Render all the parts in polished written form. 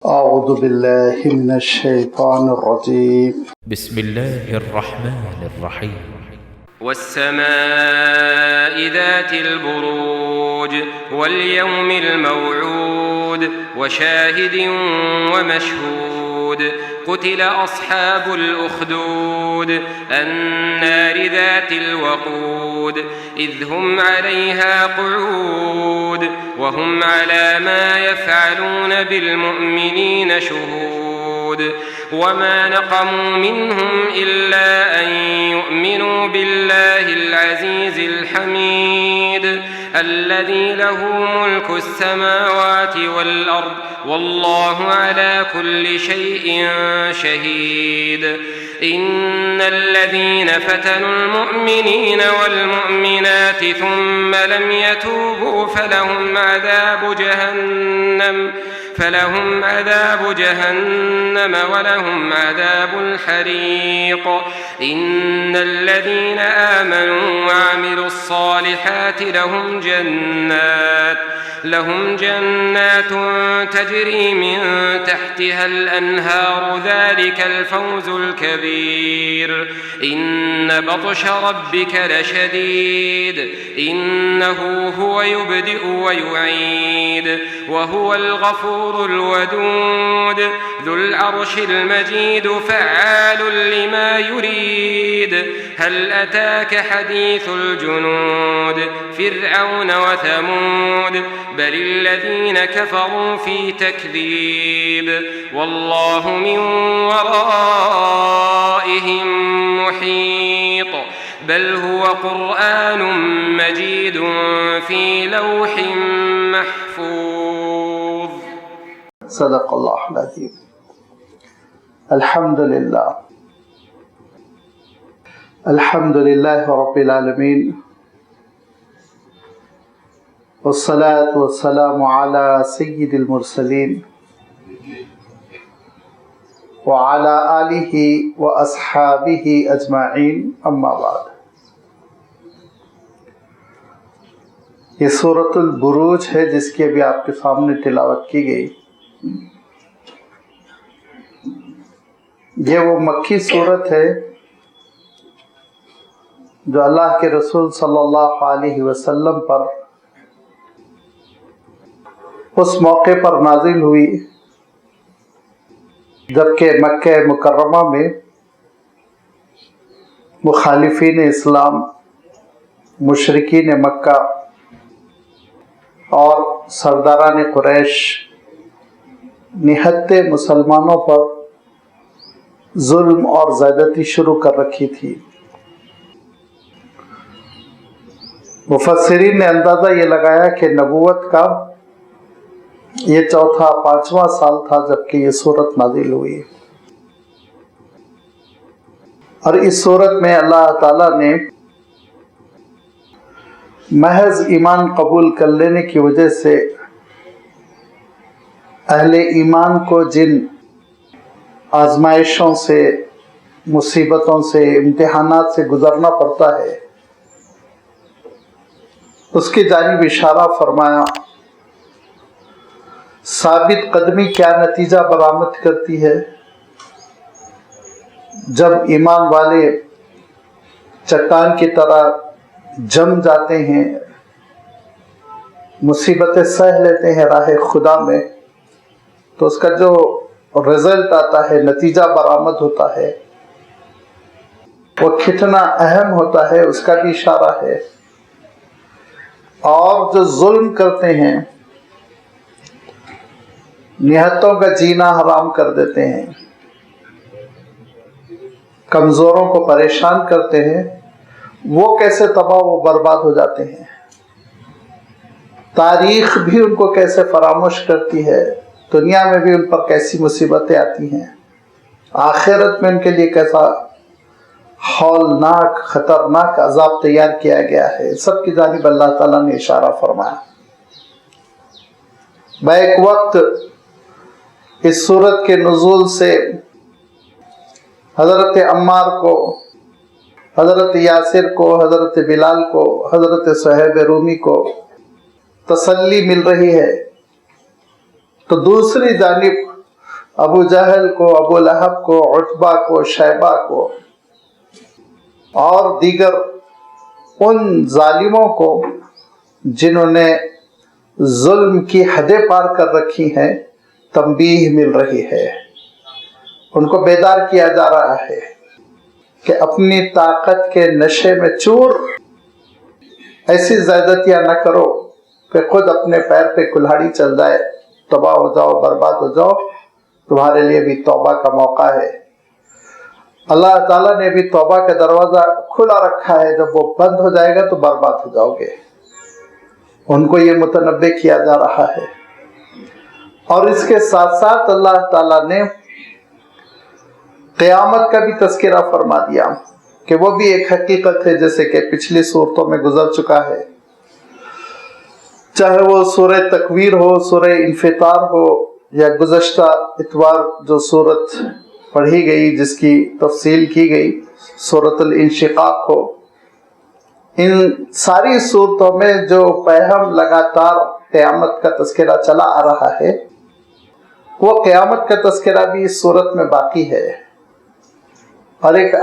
أعوذ بالله من الشيطان الرجيم بسم الله الرحمن الرحيم والسماء ذات البروج واليوم الموعود وشاهد ومشهود قتل أصحاب الأخدود النار ذات الوقود إذ هم عليها قعود وهم على ما يفعلون بالمؤمنين شهود وما نقموا منهم إلا أن يؤمنوا بالله العزيز الحميد الذي له ملك السماوات والأرض والله على كل شيء شهيد إن الذين فتنوا المؤمنين والمؤمنات ثم لم يتوبوا فلهم عذاب جهنم ولهم عذاب الحريق إن الذين آمنوا وعملوا الصالحات لهم جنات تجري من تحتها الأنهار ذلك الفوز الكبير إن بطش ربك لشديد إنه هو يبدئ ويعيد وهو الغفور الودود ذو العرش المجيد فعال لما يريد هل أتاك حديث الجنود فرعون وثمود بل الذين كفروا في تكذيب والله من ورائهم محيط بل هو قرآن مجيد في لوح محفوظ صدق الله العظيم. الحمد لله رب العالمين والصلاة والسلام على سيد المرسلين وعلى آله وأصحابه أجمعين أما بعد. یہ سورۃ البروج ہے جس کی ابھی آپ کے سامنے تلاوت کی گئی. یہ وہ مکی صورت ہے جو اللہ کے رسول صلی اللہ علیہ وسلم پر اس موقع پر نازل ہوئی جبکہ مکہ مکرمہ میں مخالفین اسلام، مشرکین مکہ اور سرداران قریش نہتے مسلمانوں پر ظلم اور زیادتی شروع کر رکھی تھی. مفسرین نے اندازہ یہ لگایا کہ نبوت کا یہ پانچواں سال تھا جبکہ یہ سورت نازل ہوئی. اور اس سورت میں اللہ تعالیٰ نے محض ایمان قبول کر لینے کی وجہ سے اہل ایمان کو جن آزمائشوں سے، مصیبتوں سے، امتحانات سے گزرنا پڑتا ہے اس کی جانب اشارہ فرمایا. ثابت قدمی کیا نتیجہ برآمد کرتی ہے جب ایمان والے چٹان کی طرح جم جاتے ہیں، مصیبتیں سہ لیتے ہیں راہ خدا میں، تو اس کا جو رزلٹ آتا ہے، نتیجہ برآمد ہوتا ہے، وہ کتنا اہم ہوتا ہے اس کا بھی اشارہ ہے. اور جو ظلم کرتے ہیں، نہتوں کا جینا حرام کر دیتے ہیں، کمزوروں کو پریشان کرتے ہیں، وہ کیسے تباہ و برباد ہو جاتے ہیں. تاریخ بھی ان کو کیسے فراموش کرتی ہے، دنیا میں بھی ان پر کیسی مصیبتیں آتی ہیں، آخرت میں ان کے لیے کیسا ہولناک خطرناک عذاب تیار کیا گیا ہے. سب کی جانب اللہ تعالیٰ نے اشارہ فرمایا. بیک وقت اس سورت کے نزول سے حضرت عمار کو، حضرت یاسر کو، حضرت بلال کو، حضرت صہیب رومی کو تسلی مل رہی ہے، تو دوسری جانب ابو جہل کو، ابو لہب کو، عتبہ کو، شیبہ کو اور دیگر ان ظالموں کو جنہوں نے ظلم کی حدیں پار کر رکھی ہیں تنبیہ مل رہی ہے، ان کو بیدار کیا جا رہا ہے کہ اپنی طاقت کے نشے میں چور ایسی زیادتیاں نہ کرو کہ خود اپنے پیر پہ کلہاڑی چل جائے، تباہ ہو جاؤ، برباد ہو جاؤ۔ تمہارے لیے بھی توبہ کا موقع ہے۔ اللہ تعالیٰ نے بھی توبہ کا دروازہ کھلا رکھا ہے، جب وہ بند ہو جائے گا تو برباد ہو جاؤ گے۔ ان کو یہ متنبہ کیا جا رہا ہے، اور اس کے ساتھ ساتھ اللہ تعالیٰ نے قیامت کا بھی تذکرہ فرما دیا کہ وہ بھی ایک حقیقت ہے، جیسے کہ پچھلی صورتوں میں گزر چکا ہے، چاہے وہ سورہ تکویر ہو، سورہ انفطار ہو، یا گزشتہ اتوار جو صورت پڑھی گئی جس کی تفصیل کی گئی سورۃ الانشقاق ہو۔ ان ساری صورتوں میں جو پیغام لگاتار قیامت کا تذکرہ چلا آ رہا ہے، وہ قیامت کا تذکرہ بھی اس صورت میں باقی ہے، اور ایک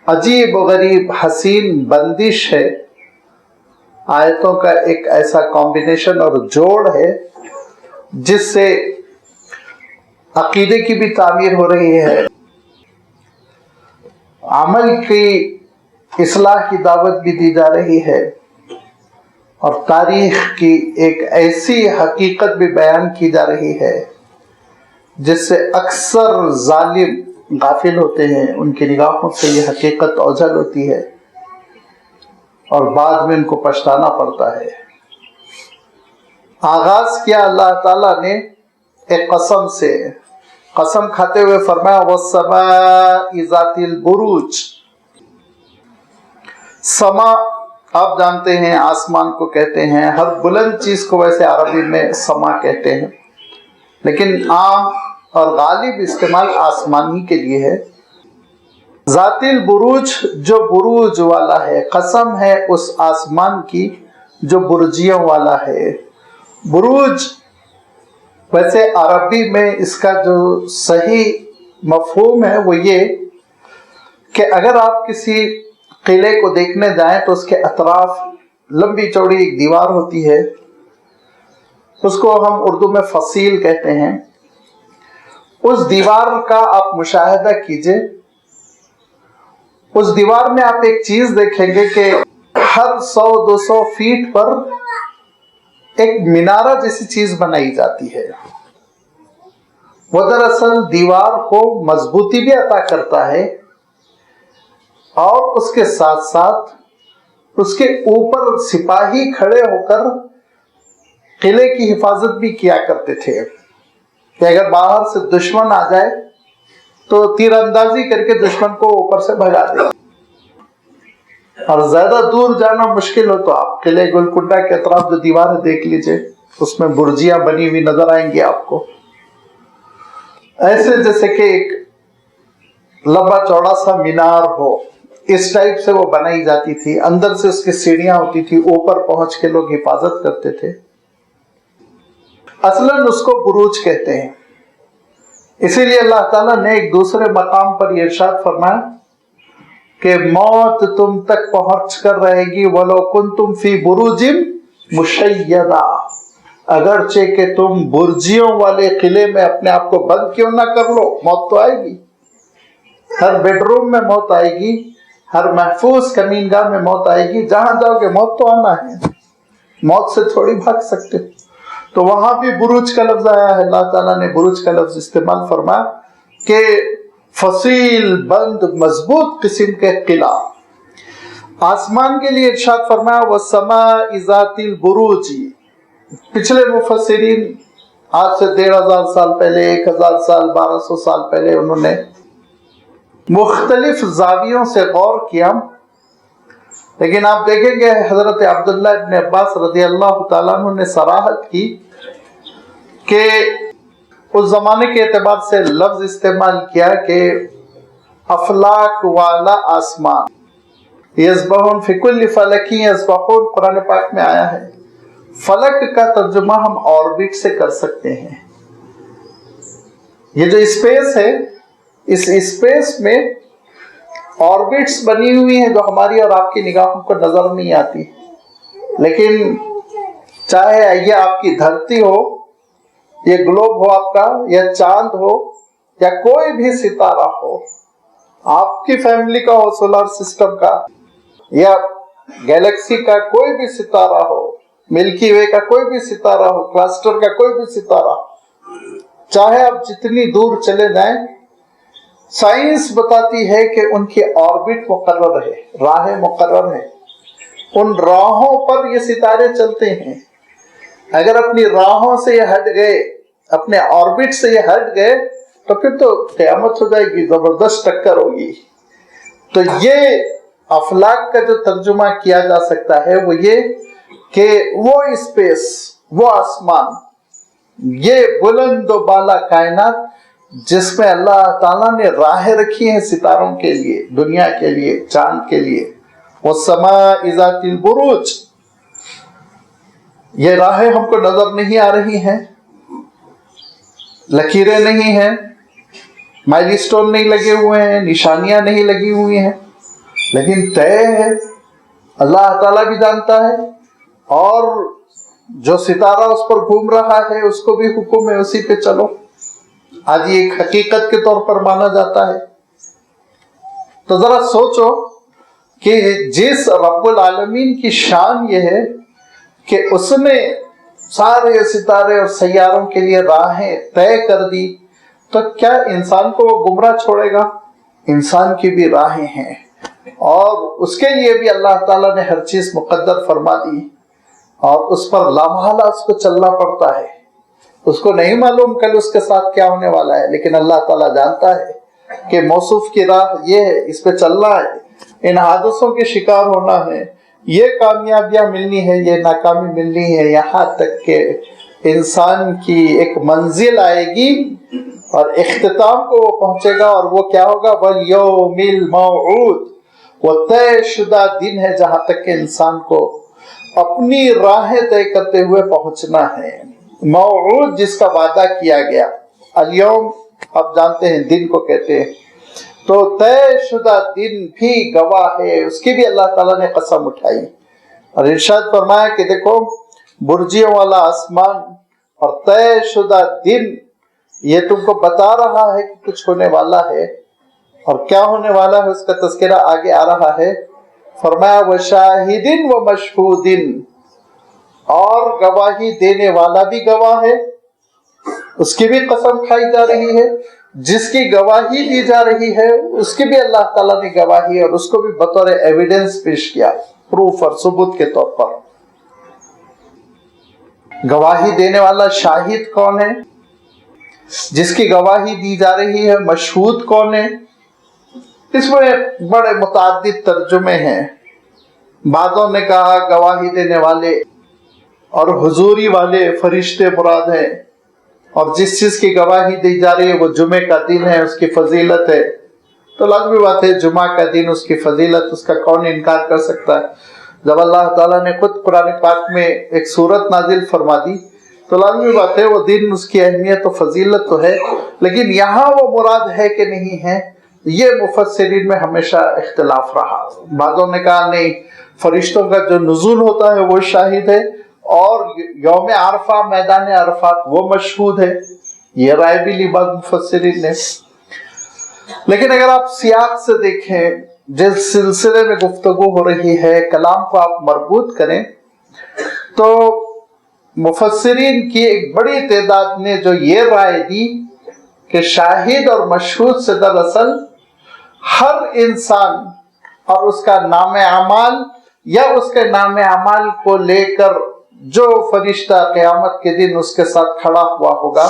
عجیب و غریب حسین بندش ہے، آیتوں کا ایک ایسا کمبینیشن اور جوڑ ہے جس سے عقیدے کی بھی تعمیر ہو رہی ہے، عمل کی اصلاح کی دعوت بھی دی جا رہی ہے، اور تاریخ کی ایک ایسی حقیقت بھی بیان کی جا رہی ہے جس سے اکثر ظالم غافل ہوتے ہیں، ان کی نگاہوں سے یہ حقیقت اوجھل ہوتی ہے اور بعد میں ان کو پچھتانا پڑتا ہے۔ آغاز کیا اللہ تعالیٰ نے ایک قسم سے، قسم کھاتے ہوئے فرمایا وَالسَّمَاءِ ذَاتِ الْبُرُوجِ۔ سما آپ جانتے ہیں آسمان کو کہتے ہیں، ہر بلند چیز کو ویسے عربی میں سما کہتے ہیں، لیکن عام اور غالب استعمال آسمان ہی کے لیے ہے۔ ذات البروج، جو بروج والا ہے، قسم ہے اس آسمان کی جو برجیوں والا ہے۔ بروج ویسے عربی میں اس کا جو صحیح مفہوم ہے وہ یہ کہ اگر آپ کسی قلعے کو دیکھنے جائیں تو اس کے اطراف لمبی چوڑی ایک دیوار ہوتی ہے، اس کو ہم اردو میں فصیل کہتے ہیں۔ اس دیوار کا آپ مشاہدہ کیجئے، اس دیوار میں آپ ایک چیز دیکھیں گے کہ ہر 100-200 فیٹ پر ایک مینارہ جیسی چیز بنائی جاتی ہے۔ وہ دراصل دیوار کو مضبوطی بھی عطا کرتا ہے، اور اس کے ساتھ ساتھ اس کے اوپر سپاہی کھڑے ہو کر قلعے کی حفاظت بھی کیا کرتے تھے کہ اگر باہر سے دشمن آ جائے تو تیر اندازی کر کے دشمن کو اوپر سے بھگا دے، اور زیادہ دور جانا مشکل ہو تو آپ قلعے گولکنڈہ کے اطراف جو دیواریں دیکھ لیجئے، اس میں برجیاں بنی ہوئی نظر آئیں گی آپ کو، ایسے جیسے کہ ایک لمبا چوڑا سا مینار ہو، اس ٹائپ سے وہ بنائی جاتی تھی۔ اندر سے اس کی سیڑھیاں ہوتی تھی، اوپر پہنچ کے لوگ حفاظت کرتے تھے۔ اصلاً اس کو بروج کہتے ہیں۔ اسی لیے اللہ تعالیٰ نے ایک دوسرے مقام پر یہ ارشاد فرمایا کہ موت تم تک پہنچ کر رہے گی وَلَوْ كُنْتُمْ فِي بُرُوجٍ مُشَيَّدَةٍ، اگرچہ کہ تم برجیوں والے قلعے میں اپنے آپ کو بند کیوں نہ کر لو، موت تو آئے گی۔ ہر بیڈ روم میں موت آئے گی، ہر محفوظ کمینگاہ میں موت آئے گی، جہاں جاؤ گے موت تو آنا ہے، موت سے تھوڑی بھاگ سکتے۔ تو وہاں بھی بروج کا لفظ آیا ہے، اللہ تعالیٰ نے بروج کا لفظ استعمال فرمایا کہ فصیل، بند، مضبوط قسم کے قلعہ۔ آسمان کے لیے ارشاد فرمایا وَالسَّمَاءِ ذَاتِ الْبُرُوجِ۔ پچھلے مفسرین آج سے 1500 سال پہلے، 1000 سال، 1200 سال پہلے انہوں نے مختلف زاویوں سے غور کیا، لیکن آپ دیکھیں گے حضرت عبداللہ ابن عباس رضی اللہ تعالیٰ عنہ نے صراحت کی کہ اس زمانے کے اعتبار سے لفظ استعمال کیا کہ افلاک والا آسمان، یسبحون فی کل فلک یسبحون قرآن پاک میں آیا ہے۔ فلک کا ترجمہ ہم آربٹ سے کر سکتے ہیں، یہ جو اسپیس ہے، اس اسپیس میں آربٹس بنی ہوئی ہیں جو ہماری اور آپ کی نگاہوں کو نظر نہیں آتی، لیکن چاہے یہ آپ کی دھرتی ہو، یہ گلوب ہو آپ کا، یا چاند ہو، یا کوئی بھی ستارہ ہو، آپ کی فیملی کا ہو، سولار سسٹم کا، یا گیلیکسی کا کوئی بھی ستارہ ہو، ملکی وے کا کوئی بھی ستارہ ہو، کلسٹر کا کوئی بھی ستارہ ہو، چاہے آپ جتنی دور چلے جائیں، سائنس بتاتی ہے کہ ان کی آربٹ مقرر ہے، راہیں مقرر ہیں، ان راہوں پر یہ ستارے چلتے ہیں۔ اگر اپنی راہوں سے یہ ہٹ گئے، اپنے آربٹ سے یہ ہٹ گئے، تو پھر تو قیامت ہو جائے گی، زبردست ٹکر ہوگی۔ تو یہ افلاک کا جو ترجمہ کیا جا سکتا ہے وہ یہ کہ وہ اسپیس، وہ آسمان، یہ بلند و بالا کائنات جس میں اللہ تعالیٰ نے راہیں رکھی ہیں ستاروں کے لیے، دنیا کے لیے، چاند کے لیے، وَالسَّمَاءِ ذَاتِ الْبُرُوجِ، یہ راہیں ہم کو نظر نہیں آ رہی ہیں، لکیریں نہیں ہیں، مائل سٹون نہیں لگے ہوئے ہیں، نشانیاں نہیں لگی ہوئی ہیں، لیکن طے ہے، اللہ تعالیٰ بھی جانتا ہے، اور جو ستارہ اس پر گھوم رہا ہے اس کو بھی حکم ہے اسی پہ چلو۔ آج یہ ایک حقیقت کے طور پر مانا جاتا ہے۔ تو ذرا سوچو کہ جس رب العالمین کی شان یہ ہے کہ اس نے سارے ستارے اور سیاروں کے لیے راہیں طے کر دی، تو کیا انسان کو وہ گمراہ چھوڑے گا؟ انسان کی بھی راہیں ہیں، اور اس کے لیے بھی اللہ تعالیٰ نے ہر چیز مقدر فرما دی، اور اس پر لامحالہ اس کو چلنا پڑتا ہے۔ اس کو نہیں معلوم کل اس کے ساتھ کیا ہونے والا ہے، لیکن اللہ تعالیٰ جانتا ہے کہ موصوف کی راہ یہ ہے، اس پہ چلنا ہے، ان حادثوں کے شکار ہونا ہے، یہ کامیابیاں ملنی ہے، یہ ناکامی ملنی ہے، یہاں تک کہ انسان کی ایک منزل آئے گی اور اختتام کو وہ پہنچے گا، اور وہ کیا ہوگا؟ وَالْيَوْمِ الْمَوْعُودِ، وہ طے شدہ دن ہے جہاں تک کہ انسان کو اپنی راہیں طے کرتے ہوئے پہنچنا ہے۔ موعود جس کا وعدہ کیا گیا، الیوم آپ جانتے ہیں دن کو کہتے ہیں، تو طے شدہ دن بھی گواہ ہے، اس کی بھی اللہ تعالیٰ نے قسم اٹھائی اور ارشاد فرمایا کہ دیکھو برجیوں والا آسمان اور طے شدہ دن یہ تم کو بتا رہا ہے کہ کچھ ہونے والا ہے، اور کیا ہونے والا ہے اس کا تذکرہ آگے آ رہا ہے۔ فرمایا وَشَاهِدٍ وَمَشْهُودٍ، اور گواہی دینے والا بھی گواہ ہے، اس کی بھی قسم کھائی جا رہی ہے، جس کی گواہی دی جا رہی ہے اس کی بھی اللہ تعالیٰ نے گواہی اور اس کو بھی بطور ایویڈنس پیش کیا، پروف اور ثبوت کے طور پر۔ گواہی دینے والا شاہد کون ہے؟ جس کی گواہی دی جا رہی ہے مشہود کون ہے؟ اس میں بڑے متعدد ترجمے ہیں۔ بعضوں نے کہا گواہی دینے والے اور حضوری والے فرشتے مراد ہیں، اور جس چیز کی گواہی دی جا رہی ہے وہ جمعے کا دن ہے، اس کی فضیلت ہے، تو لازمی بات ہے جمعہ کا دن، اس کی فضیلت، اس کا کون انکار کر سکتا ہے؟ جب اللہ تعالیٰ نے خود قرآن پاک میں ایک سورت نازل فرما دی تو لازمی بات ہے وہ دن، اس کی اہمیت و فضیلت تو ہے، لیکن یہاں وہ مراد ہے کہ نہیں ہے، یہ مفسرین میں ہمیشہ اختلاف رہا۔ بعضوں نے کہا نہیں، فرشتوں کا جو نزول ہوتا ہے وہ شاہد ہے، اور یوم عرفہ، میدان عرفات وہ مشہود ہے، یہ رائے بھی لی بعض مفسرین نے۔ لیکن اگر آپ سیاق سے دیکھیں، جس سلسلے میں گفتگو ہو رہی ہے، کلام کو آپ مربوط کریں، تو مفسرین کی ایک بڑی تعداد نے جو یہ رائے دی کہ شاہد اور مشہود سے دراصل ہر انسان اور اس کا نام اعمال یا اس کے نام اعمال کو لے کر جو فرشتہ قیامت کے دن اس کے ساتھ کھڑا ہوا ہوگا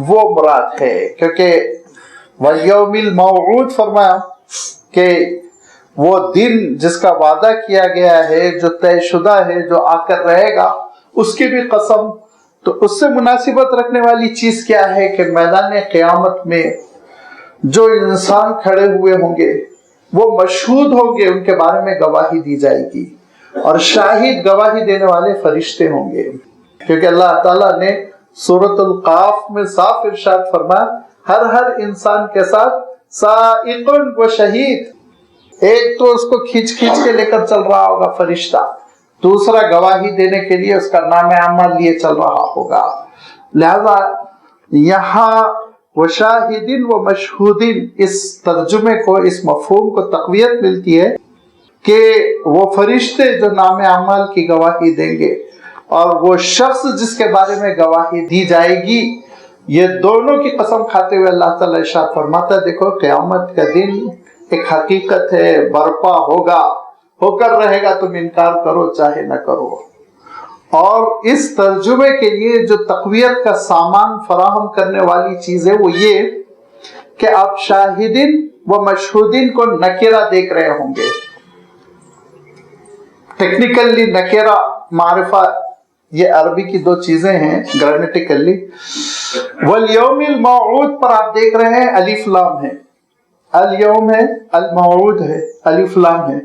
وہ مراد ہے، کیونکہ وَالْيَوْمِ الْمَوْعُودِ فرمایا کہ وہ دن جس کا وعدہ کیا گیا ہے، جو طے شدہ ہے، جو آ کر رہے گا، اس کی بھی قسم۔ تو اس سے مناسبت رکھنے والی چیز کیا ہے کہ میدان قیامت میں جو انسان کھڑے ہوئے ہوں گے وہ مشہود ہوں گے، ان کے بارے میں گواہی دی جائے گی، اور شاہد گواہی دینے والے فرشتے ہوں گے، کیونکہ اللہ تعالیٰ نے سورۃ القاف میں صاف ارشاد فرمایا ہر انسان کے ساتھ سائق و شہید، ایک تو اس کو کھینچ کے لے کر چل رہا ہوگا فرشتہ، دوسرا گواہی دینے کے لیے اس کا نام اعمال لیے چل رہا ہوگا۔ لہذا یہاں وشاہدین و مشہودین، اس ترجمے کو، اس مفہوم کو تقویت ملتی ہے کہ وہ فرشتے جو نام اعمال کی گواہی دیں گے اور وہ شخص جس کے بارے میں گواہی دی جائے گی، یہ دونوں کی قسم کھاتے ہوئے اللہ تعالیٰ ارشاد فرماتا ہے دیکھو قیامت کا دن ایک حقیقت ہے، برپا ہوگا، ہو کر رہے گا، تم انکار کرو چاہے نہ کرو۔ اور اس ترجمے کے لیے جو تقویت کا سامان فراہم کرنے والی چیز ہے وہ یہ کہ آپ شاہدین و مشہودین کو نکرہ دیکھ رہے ہوں گے۔ ٹیکنیکلی نکرہ معرفہ یہ عربی کی دو چیزیں ہیں گرامیٹیکلی۔ والیوم الموعود پر آپ دیکھ رہے ہیں الف لام ہے، الیوم ہے، الموعود ہے، الف لام ہے،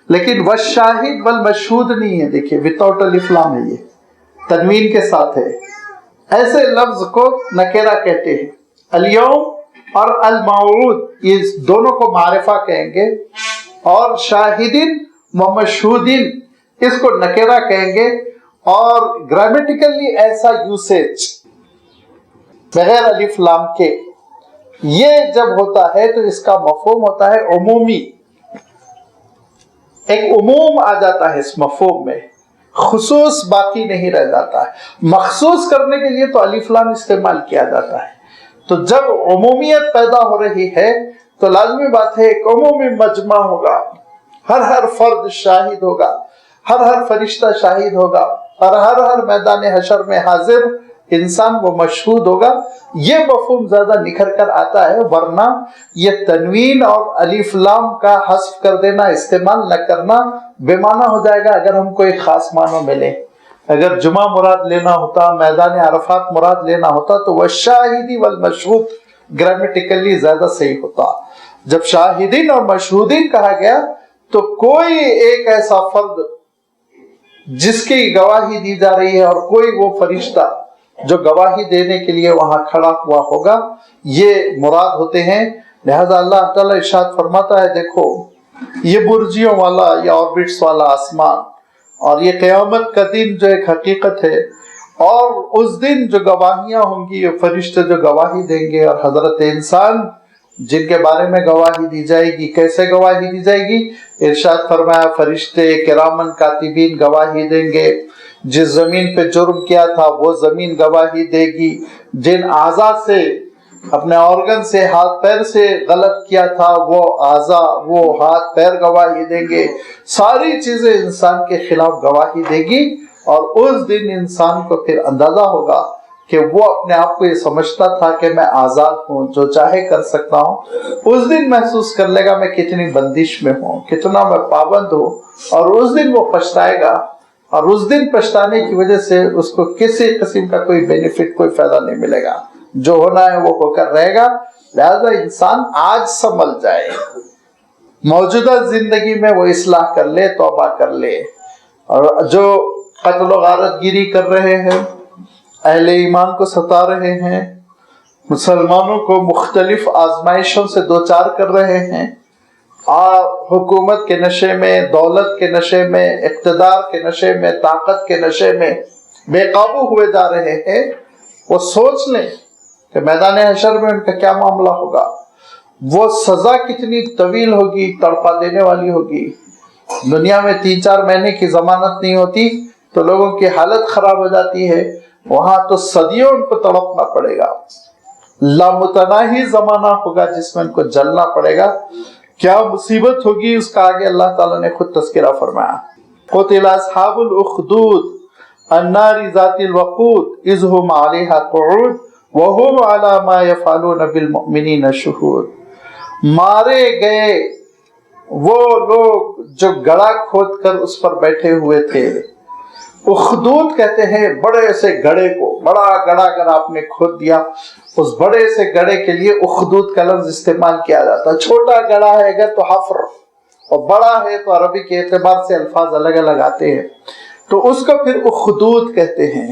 لیکن والشاہد والمشہود نہیں ہے، دیکھیے وداؤٹ الف لام ہے، یہ تنوین کے ساتھ ہے۔ ایسے لفظ کو نکرہ کہتے ہیں۔ الیوم اور الموعود یہ دونوں کو معرفہ کہیں گے، اور شاہدین و مشہودین اس کو نکرہ کہیں گے۔ اور گرامیٹیکلی ایسا یوسیج بغیر الف لام کے یہ جب ہوتا ہے تو اس کا مفہوم ہوتا ہے عمومی، ایک عموم آ جاتا ہے اس مفہوم میں، خصوص باقی نہیں رہ جاتا ہے۔ مخصوص کرنے کے لیے تو الف لام استعمال کیا جاتا ہے۔ تو جب عمومیت پیدا ہو رہی ہے تو لازمی بات ہے ایک عمومی مجمع ہوگا، ہر فرد شاہد ہوگا، ہر فرشتہ شاہد ہوگا، اور ہر میدان حشر میں حاضر انسان وہ مشہود ہوگا۔ یہ مفہوم زیادہ نکھر کر آتا ہے، ورنہ یہ تنوین اور الف لام کا حذف کر دینا، استعمال نہ کرنا بے معنی ہو جائے گا اگر ہم کوئی خاص معنی میں لیں۔ اگر جمعہ مراد لینا ہوتا، میدان عرفات مراد لینا ہوتا تو وہ شاہدی والمشہود گرامیٹیکلی زیادہ صحیح ہوتا۔ جب شاہدین اور مشہودین کہا گیا تو کوئی ایک ایسا فرد جس کی گواہی دی جا رہی ہے اور کوئی وہ فرشتہ جو گواہی دینے کے لیے وہاں کھڑا ہوا ہوگا، یہ مراد ہوتے ہیں۔ لہذا اللہ تعالیٰ ارشاد فرماتا ہے دیکھو یہ برجیوں والا، یہ آربٹس والا آسمان، اور یہ قیامت کا دن جو ایک حقیقت ہے، اور اس دن جو گواہیاں ہوں گی، یہ فرشتے جو گواہی دیں گے، اور حضرت انسان جن کے بارے میں گواہی دی جائے گی۔ کیسے گواہی دی جائے گی؟ ارشاد فرمایا فرشتے کرامن کاتبین گواہی دیں گے، جس زمین پہ جرم کیا تھا وہ زمین گواہی دے گی، جن اعضاء سے، اپنے آرگن سے، ہاتھ پیر سے غلط کیا تھا وہ اعضاء، وہ ہاتھ پیر گواہی دیں گے، ساری چیزیں انسان کے خلاف گواہی دے گی۔ اور اس دن انسان کو پھر اندازہ ہوگا کہ وہ اپنے آپ کو یہ سمجھتا تھا کہ میں آزاد ہوں، جو چاہے کر سکتا ہوں، اس دن محسوس کر لے گا میں کتنی بندش میں ہوں، کتنا میں پابند ہوں، اور اس دن وہ پچھتائے گا، اور اس دن پچھتانے کی وجہ سے اس کو کسی قسم کا کوئی بینیفٹ، کوئی فائدہ نہیں ملے گا۔ جو ہونا ہے وہ ہو کر رہے گا۔ لہذا انسان آج سنبھل جائے، موجودہ زندگی میں وہ اصلاح کر لے، توبہ کر لے۔ اور جو قتل و غارت گیری کر رہے ہیں، اہل ایمان کو ستا رہے ہیں، مسلمانوں کو مختلف آزمائشوں سے دوچار کر رہے ہیں، حکومت کے نشے میں، دولت کے نشے میں، اقتدار کے نشے میں، طاقت کے نشے میں بے قابو ہوئے جا رہے ہیں، وہ سوچ لیں کہ میدان حشر میں ان کا کیا معاملہ ہوگا، وہ سزا کتنی طویل ہوگی، تڑپا دینے والی ہوگی۔ دنیا میں 3-4 مہینے کی ضمانت نہیں ہوتی تو لوگوں کی حالت خراب ہو جاتی ہے، وہاں تو صدیوں ان کو تڑپنا پڑے گا، لامتناہی زمانہ ہوگا جس میں ان کو جلنا پڑے گا۔ کیا مصیبت ہوگی اس کا آگے اللہ تعالیٰ نے خود تذکرہ فرمایا۔ قتل اصحاب الاخدود النار ذات الوقود اذ هم علیہا قعود وهم علی ما یفعلون بالمؤمنین شہود۔ مارے گئے وہ لوگ جو گڑھا کھود کر اس پر بیٹھے ہوئے تھے۔ اخدود کہتے ہیں بڑے سے گڑھے کو، بڑا گڑھا اگر آپ نے کھود دیا، اس بڑے سے گڑھے کے لیے اخدود کا لفظ استعمال کیا جاتا ہے۔ چھوٹا گڑھا ہے اگر تو حفر، اور بڑا ہے تو عربی کے اعتبار سے الفاظ الگ الگ آتے ہیں، تو اس کو پھر اخدود کہتے ہیں۔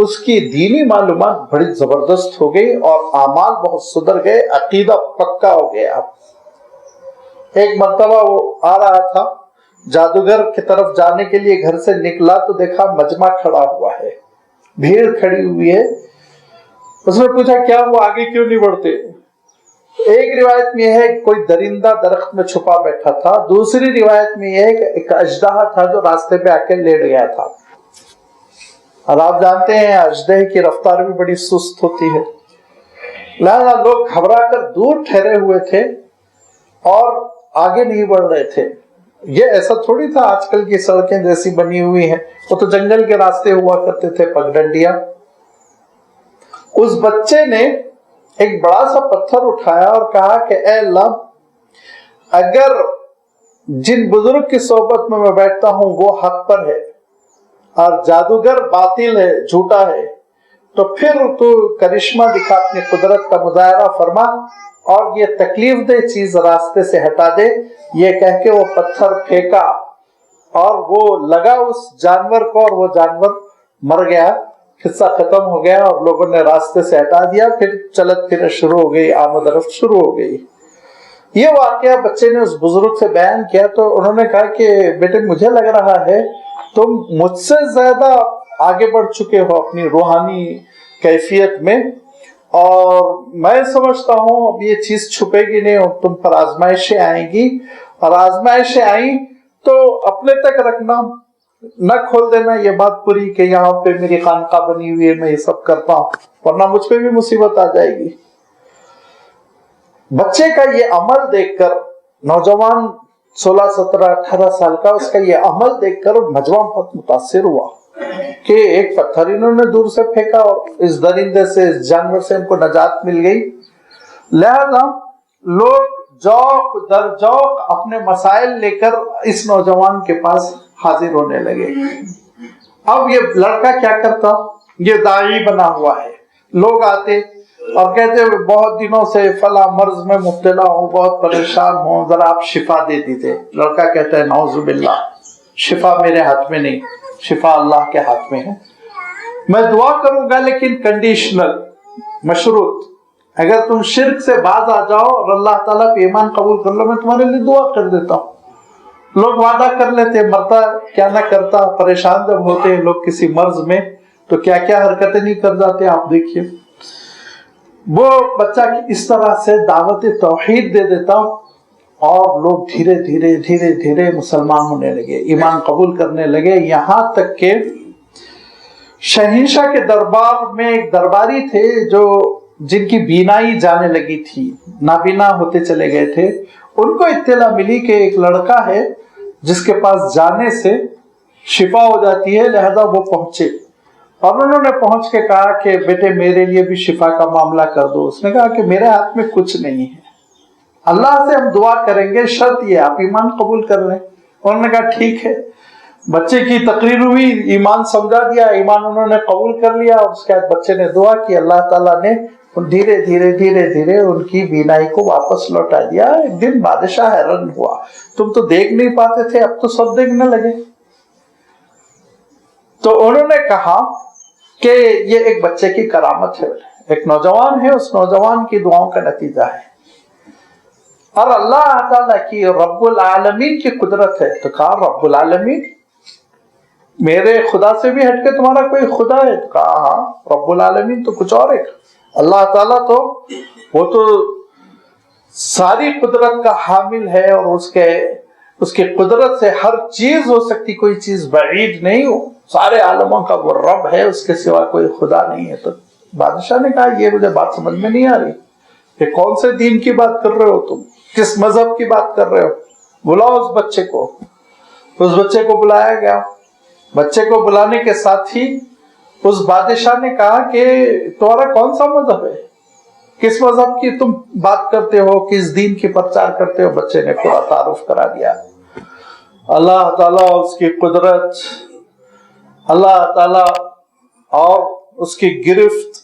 اس کی دینی معلومات بڑی زبردست ہو گئی اور اعمال بہت سدھر گئے، عقیدہ پکا ہو گیا۔ ایک مرتبہ وہ آ رہا تھا، جادوگر کی طرف جانے کے لیے گھر سے نکلا تو دیکھا مجمع کھڑا ہوا ہے، بھیڑ کھڑی ہوئی ہے۔ اس نے پوچھا کیا ہوا، آگے کیوں نہیں بڑھتے؟ ایک روایت میں یہ ہے کہ کوئی درندہ درخت میں چھپا بیٹھا تھا، دوسری روایت میں یہ ہے کہ ایک اژدہا تھا جو راستے پہ آ کے لیٹ گیا تھا۔ اور آپ جانتے ہیں اژدہے کی رفتار بھی بڑی سست ہوتی ہے، لہذا لوگ گھبرا کر دور ٹھہرے ہوئے تھے اور آگے نہیں بڑھ رہے تھے۔ یہ ایسا تھوڑی تھا آج کل کی سڑکیں جیسی بنی ہوئی ہیں، وہ تو جنگل کے راستے ہوا کرتے تھے، پگڈنڈیاں۔ اس بچے نے ایک بڑا سا پتھر اٹھایا اور کہا کہ اے اللہ، اگر جن بزرگ کی صحبت میں بیٹھتا ہوں وہ حق پر ہے اور جادوگر باطل ہے، جھوٹا ہے، تو پھر تو کرشمہ دکھا، اپنی قدرت کا مظاہرہ فرما اور یہ تکلیف دہ چیز راستے سے ہٹا دے۔ یہ کہہ کے وہ پتھر پھینکا اور وہ لگا اس جانور کو اور وہ جانور مر گیا، قصہ ختم ہو گیا اور لوگوں نے راستے سے ہٹا دیا۔ پھر چلت پھر شروع ہو گئی، آمد و رفت شروع ہو گئی۔ یہ واقعہ بچے نے اس بزرگ سے بیان کیا تو انہوں نے کہا کہ بیٹے مجھے لگ رہا ہے تم مجھ سے زیادہ آگے بڑھ چکے ہو اپنی روحانی کیفیت میں، اور میں سمجھتا ہوں اب یہ چیز چھپے گی نہیں اور تم پر آزمائشیں آئیں گی، اور آزمائشیں آئیں تو اپنے تک رکھنا، نہ کھول دینا یہ بات پوری کہ یہاں پہ میری خانقاہ بنی ہوئی ہے میں یہ سب کرتا ہوں، ورنہ مجھ پہ بھی مصیبت آ جائے گی۔ بچے کا یہ عمل دیکھ کر، نوجوان 16 17 18 سال کا، اس کا یہ عمل دیکھ کر مجمع بہت متاثر ہوا کہ ایک پتھر انہوں نے دور سے پھینکا اور اس درندے سے، اس جانور سے ان کو نجات مل گئی۔ لہذا لوگ جوق در جوق اپنے مسائل لے کر اس نوجوان کے پاس حاضر ہونے لگے۔ اب یہ لڑکا کیا کرتا، یہ داعی بنا ہوا ہے، لوگ آتے اور کہتے بہت دنوں سے فلاں مرض میں مبتلا ہوں، بہت پریشان ہوں، ذرا آپ شفا دے دیتے۔ لڑکا کہتا ہے نعوذ باللہ، شفا میرے ہاتھ میں نہیں، شفا اللہ کے ہاتھ میں ہے، میں دعا کروں گا لیکن کنڈیشنل، مشروط، اگر تم شرک سے باز آ جاؤ اور اللہ تعالیٰ پہ ایمان قبول کر لو میں تمہارے لیے دعا کر دیتا ہوں۔ لوگ وعدہ کر لیتے، مرتا کیا نہ کرتا، پریشان جب ہوتے ہیں لوگ کسی مرض میں تو کیا کیا حرکتیں نہیں کر جاتے، آپ دیکھیے۔ وہ بچہ اس طرح سے دعوت توحید دے دیتا اور لوگ دھیرے دھیرے دھیرے دھیرے مسلمان ہونے لگے، ایمان قبول کرنے لگے، یہاں تک کہ شہنشاہ کے دربار میں ایک درباری تھے جو جن کی بینائی جانے لگی تھی، نابینا ہوتے چلے گئے تھے، ان کو اطلاع ملی کہ ایک لڑکا ہے جس کے پاس جانے سے شفا ہو جاتی ہے، لہذا وہ پہنچے اور انہوں نے پہنچ کے کہا کہ بیٹے میرے لیے بھی شفا کا معاملہ کر دو۔ اس نے کہا کہ میرے ہاتھ میں کچھ نہیں ہے، اللہ سے ہم دعا کریں گے، شرط یہ آپ ایمان قبول کر لیں۔ انہوں نے کہا ٹھیک ہے۔ بچے کی تقریر ہوئی، ایمان سمجھا دیا، ایمان انہوں نے قبول کر لیا، اور اس کے بعد بچے نے دعا کی، اللہ تعالیٰ نے دھیرے دھیرے دھیرے دھیرے ان کی بینائی کو واپس لوٹا دیا۔ ایک دن بادشاہ حیران ہوا، تم تو دیکھ نہیں پاتے تھے اب تو سب دیکھنے لگے۔ تو انہوں نے کہا کہ یہ ایک بچے کی کرامت ہے، ایک نوجوان ہے، اس نوجوان کی دعاؤں کا نتیجہ ہے، اور اللہ تعالیٰ کی، رب العالمین کی قدرت ہے۔ تو کہا رب العالمین، میرے خدا سے بھی ہٹ کے تمہارا کوئی خدا ہے؟ تو کہا ہاں، رب العالمین تو کچھ اور ہے، اللہ تعالیٰ تو وہ تو ساری قدرت کا حامل ہے اور اس کی قدرت سے ہر چیز ہو سکتی، کوئی چیز بعید نہیں ہو، سارے عالموں کا وہ رب ہے، اس کے سوا کوئی خدا نہیں ہے۔ تو بادشاہ نے کہا یہ مجھے بات سمجھ میں نہیں آ رہی، کہ کون سے دین کی بات کر رہے ہو تم، کس مذہب کی بات کر رہے ہو، بلاؤ اس بچے کو۔ اس بچے کو بلایا گیا، بچے کو بلانے کے ساتھ ہی اس بادشاہ نے کہا کہ تمہارا کون سا مذہب ہے، کس مذہب کی تم بات کرتے ہو، کس دین کی پرچار کرتے ہو؟ بچے نے پورا تعارف کرا دیا، اللہ تعالیٰ، اس کی قدرت، اللہ تعالیٰ اور اس کی گرفت،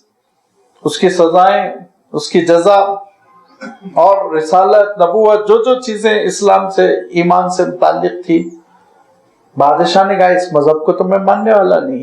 اس کی سزائیں، اس کی جزا اور رسالت، نبوت، جو جو چیزیں اسلام سے، ایمان سے متعلق تھی۔ بادشاہ نے کہا اس مذہب کو تو میں ماننے والا نہیں،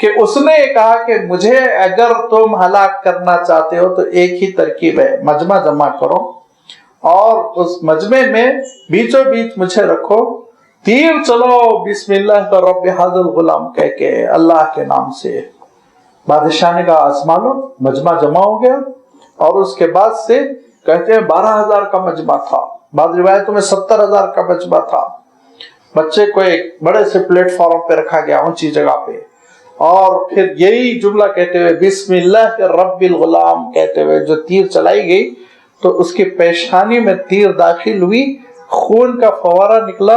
کہ اس نے کہا کہ مجھے اگر تم ہلاک کرنا چاہتے ہو تو ایک ہی ترکیب ہے، مجمع جمع کرو اور اس مجمع میں بیچوں بیچ مجھے رکھو، تیر چلو بسم اللہ رب ھذا الغلام کہہ کے، اللہ کے نام سے۔ بادشاہ نے کہا آزما لو، مجمع جمع ہو گیا، اور اس کے بعد سے کہتے ہیں 12,000 کا مجمع تھا، بعض روایتوں میں 70,000 کا مجمع تھا۔ بچے کو ایک بڑے سے پلیٹ فارم پہ رکھا گیا، اونچی جگہ پہ، اور پھر یہی جملہ کہتے ہوئے بسم اللہ رب الغلام کہتے ہوئے جو تیر چلائی گئی تو اس کی پیشانی میں تیر داخل ہوئی، خون کا فوارہ نکلا،